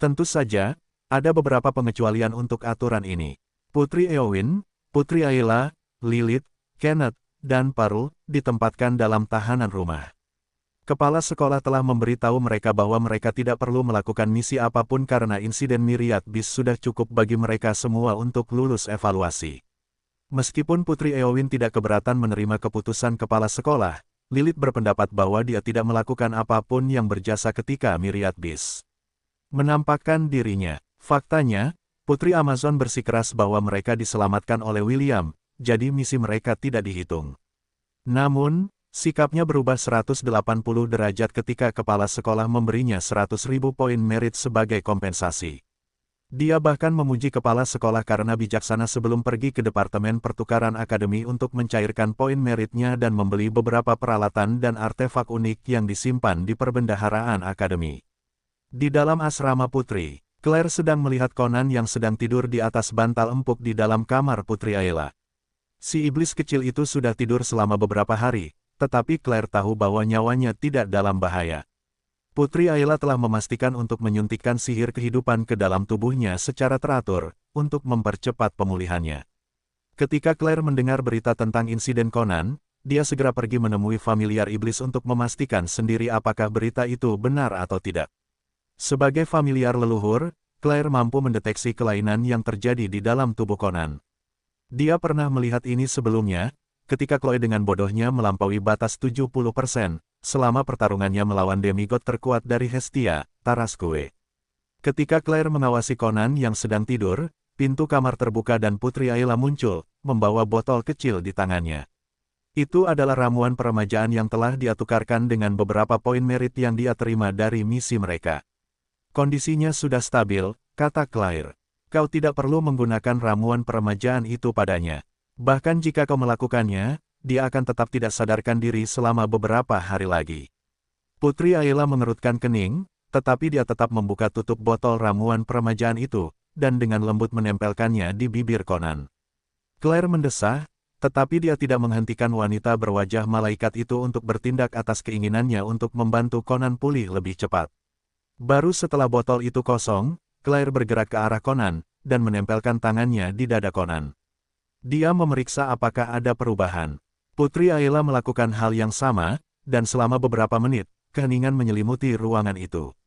Tentu saja, ada beberapa pengecualian untuk aturan ini. Putri Eowyn, Putri Ayla, Lilith, Kenneth, dan Pearl ditempatkan dalam tahanan rumah. Kepala sekolah telah memberitahu mereka bahwa mereka tidak perlu melakukan misi apapun karena insiden Myriad Beast sudah cukup bagi mereka semua untuk lulus evaluasi. Meskipun Putri Eowyn tidak keberatan menerima keputusan kepala sekolah, Lilith berpendapat bahwa dia tidak melakukan apapun yang berjasa ketika Myriad Beast menampakkan dirinya. Faktanya, Putri Amazon bersikeras bahwa mereka diselamatkan oleh William, jadi misi mereka tidak dihitung. Namun, sikapnya berubah 180 derajat ketika kepala sekolah memberinya 100.000 poin merit sebagai kompensasi. Dia bahkan memuji kepala sekolah karena bijaksana sebelum pergi ke Departemen Pertukaran Akademi untuk mencairkan poin meritnya dan membeli beberapa peralatan dan artefak unik yang disimpan di perbendaharaan Akademi. Di dalam asrama Putri, Claire sedang melihat Conan yang sedang tidur di atas bantal empuk di dalam kamar Putri Ayla. Si iblis kecil itu sudah tidur selama beberapa hari, tetapi Claire tahu bahwa nyawanya tidak dalam bahaya. Putri Ayla telah memastikan untuk menyuntikkan sihir kehidupan ke dalam tubuhnya secara teratur, untuk mempercepat pemulihannya. Ketika Claire mendengar berita tentang insiden Conan, dia segera pergi menemui familiar iblis untuk memastikan sendiri apakah berita itu benar atau tidak. Sebagai familiar leluhur, Claire mampu mendeteksi kelainan yang terjadi di dalam tubuh Conan. Dia pernah melihat ini sebelumnya, ketika Chloe dengan bodohnya melampaui batas 70%, selama pertarungannya melawan demigod terkuat dari Hestia, Tarasque. Ketika Claire mengawasi Conan yang sedang tidur, pintu kamar terbuka dan Putri Ayla muncul, membawa botol kecil di tangannya. Itu adalah ramuan peremajaan yang telah dia tukarkan dengan beberapa poin merit yang dia terima dari misi mereka. Kondisinya sudah stabil, kata Claire. Kau tidak perlu menggunakan ramuan peremajaan itu padanya. Bahkan jika kau melakukannya, dia akan tetap tidak sadarkan diri selama beberapa hari lagi. Putri Ayla mengerutkan kening, tetapi dia tetap membuka tutup botol ramuan peremajaan itu, dan dengan lembut menempelkannya di bibir Conan. Claire mendesah, tetapi dia tidak menghentikan wanita berwajah malaikat itu untuk bertindak atas keinginannya untuk membantu Conan pulih lebih cepat. Baru setelah botol itu kosong, Claire bergerak ke arah Conan, dan menempelkan tangannya di dada Conan. Dia memeriksa apakah ada perubahan. Putri Ayla melakukan hal yang sama, dan selama beberapa menit, keheningan menyelimuti ruangan itu.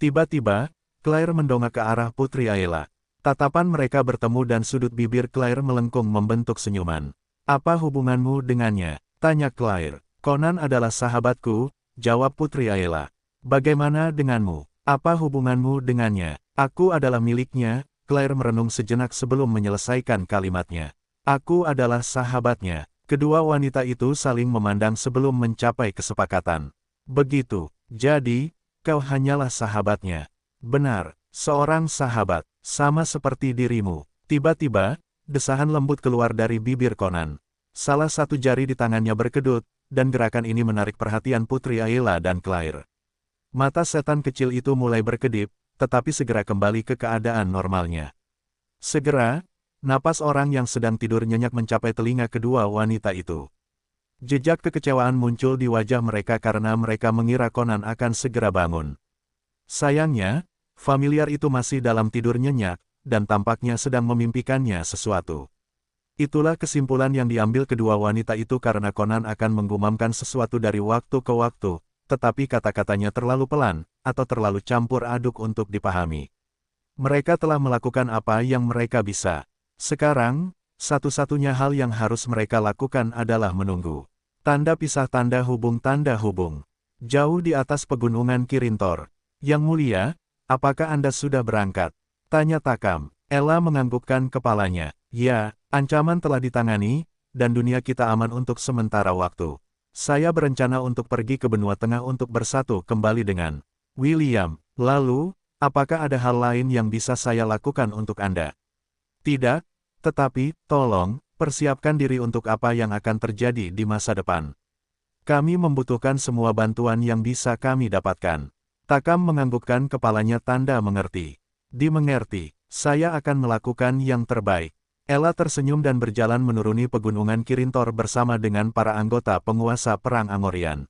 Tiba-tiba, Claire mendongak ke arah Putri Ayla. Tatapan mereka bertemu dan sudut bibir Claire melengkung membentuk senyuman. Apa hubunganmu dengannya? Tanya Claire. Conan adalah sahabatku, jawab Putri Ayla. Bagaimana denganmu? Apa hubunganmu dengannya? Aku adalah miliknya, Claire merenung sejenak sebelum menyelesaikan kalimatnya. Aku adalah sahabatnya. Kedua wanita itu saling memandang sebelum mencapai kesepakatan. Begitu, jadi, kau hanyalah sahabatnya. Benar, seorang sahabat, sama seperti dirimu. Tiba-tiba, desahan lembut keluar dari bibir Conan. Salah satu jari di tangannya berkedut, dan gerakan ini menarik perhatian Putri Ayla dan Claire. Mata setan kecil itu mulai berkedip, tetapi segera kembali ke keadaan normalnya. Segera, napas orang yang sedang tidur nyenyak mencapai telinga kedua wanita itu. Jejak kekecewaan muncul di wajah mereka karena mereka mengira Conan akan segera bangun. Sayangnya, familiar itu masih dalam tidur nyenyak, dan tampaknya sedang memimpikannya sesuatu. Itulah kesimpulan yang diambil kedua wanita itu karena Conan akan menggumamkan sesuatu dari waktu ke waktu, tetapi kata-katanya terlalu pelan, atau terlalu campur aduk untuk dipahami. Mereka telah melakukan apa yang mereka bisa. Sekarang, satu-satunya hal yang harus mereka lakukan adalah menunggu. Tanda pisah tanda hubung. Jauh di atas pegunungan Kirintor. Yang mulia, apakah Anda sudah berangkat? Tanya Takam. Ella menganggukkan kepalanya. Ya, ancaman telah ditangani, dan dunia kita aman untuk sementara waktu. Saya berencana untuk pergi ke benua tengah untuk bersatu kembali dengan William. Lalu, apakah ada hal lain yang bisa saya lakukan untuk Anda? Tidak, tetapi, tolong, persiapkan diri untuk apa yang akan terjadi di masa depan. Kami membutuhkan semua bantuan yang bisa kami dapatkan. Takam menganggukkan kepalanya tanda mengerti. Dimengerti, saya akan melakukan yang terbaik. Ella tersenyum dan berjalan menuruni pegunungan Kirintor bersama dengan para anggota penguasa perang Angorian.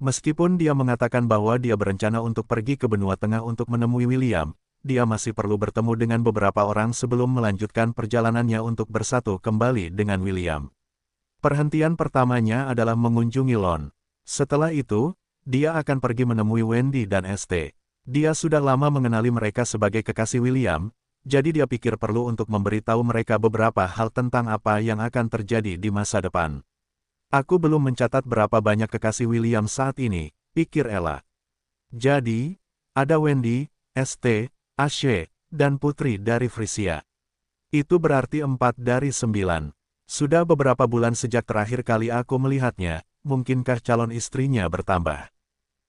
Meskipun dia mengatakan bahwa dia berencana untuk pergi ke benua tengah untuk menemui William, dia masih perlu bertemu dengan beberapa orang sebelum melanjutkan perjalanannya untuk bersatu kembali dengan William. Perhentian pertamanya adalah mengunjungi Lon. Setelah itu, dia akan pergi menemui Wendy dan ST. Dia sudah lama mengenali mereka sebagai kekasih William, jadi dia pikir perlu untuk memberitahu mereka beberapa hal tentang apa yang akan terjadi di masa depan. Aku belum mencatat berapa banyak kekasih William saat ini, pikir Ella. Jadi, ada Wendy, ST, Ashe, dan Putri dari Frisia. Itu berarti 4 dari 9. Sudah beberapa bulan sejak terakhir kali aku melihatnya, mungkinkah calon istrinya bertambah?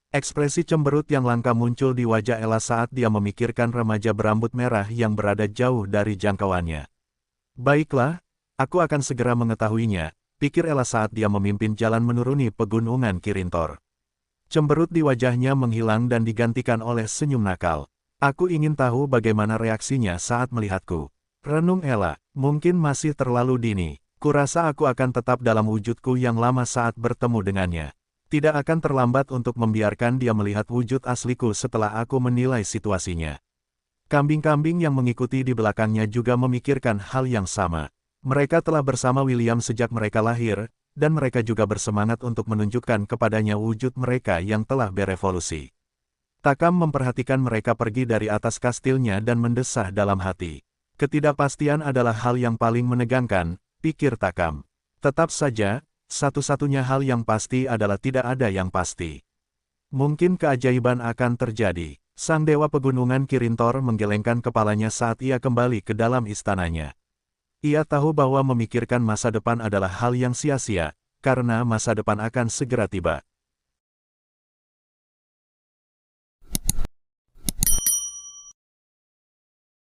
Ekspresi cemberut yang langka muncul di wajah Ella saat dia memikirkan remaja berambut merah yang berada jauh dari jangkauannya. Baiklah, aku akan segera mengetahuinya, pikir Ella saat dia memimpin jalan menuruni pegunungan Kirintor. Cemberut di wajahnya menghilang dan digantikan oleh senyum nakal. Aku ingin tahu bagaimana reaksinya saat melihatku. Renung Ella, mungkin masih terlalu dini. Kurasa aku akan tetap dalam wujudku yang lama saat bertemu dengannya. Tidak akan terlambat untuk membiarkan dia melihat wujud asliku setelah aku menilai situasinya. Kambing-kambing yang mengikuti di belakangnya juga memikirkan hal yang sama. Mereka telah bersama William sejak mereka lahir, dan mereka juga bersemangat untuk menunjukkan kepadanya wujud mereka yang telah berevolusi. Takam memperhatikan mereka pergi dari atas kastilnya dan mendesah dalam hati. Ketidakpastian adalah hal yang paling menegangkan, pikir Takam. Tetap saja, satu-satunya hal yang pasti adalah tidak ada yang pasti. Mungkin keajaiban akan terjadi. Sang dewa pegunungan Kirintor menggelengkan kepalanya saat ia kembali ke dalam istananya. Ia tahu bahwa memikirkan masa depan adalah hal yang sia-sia, karena masa depan akan segera tiba.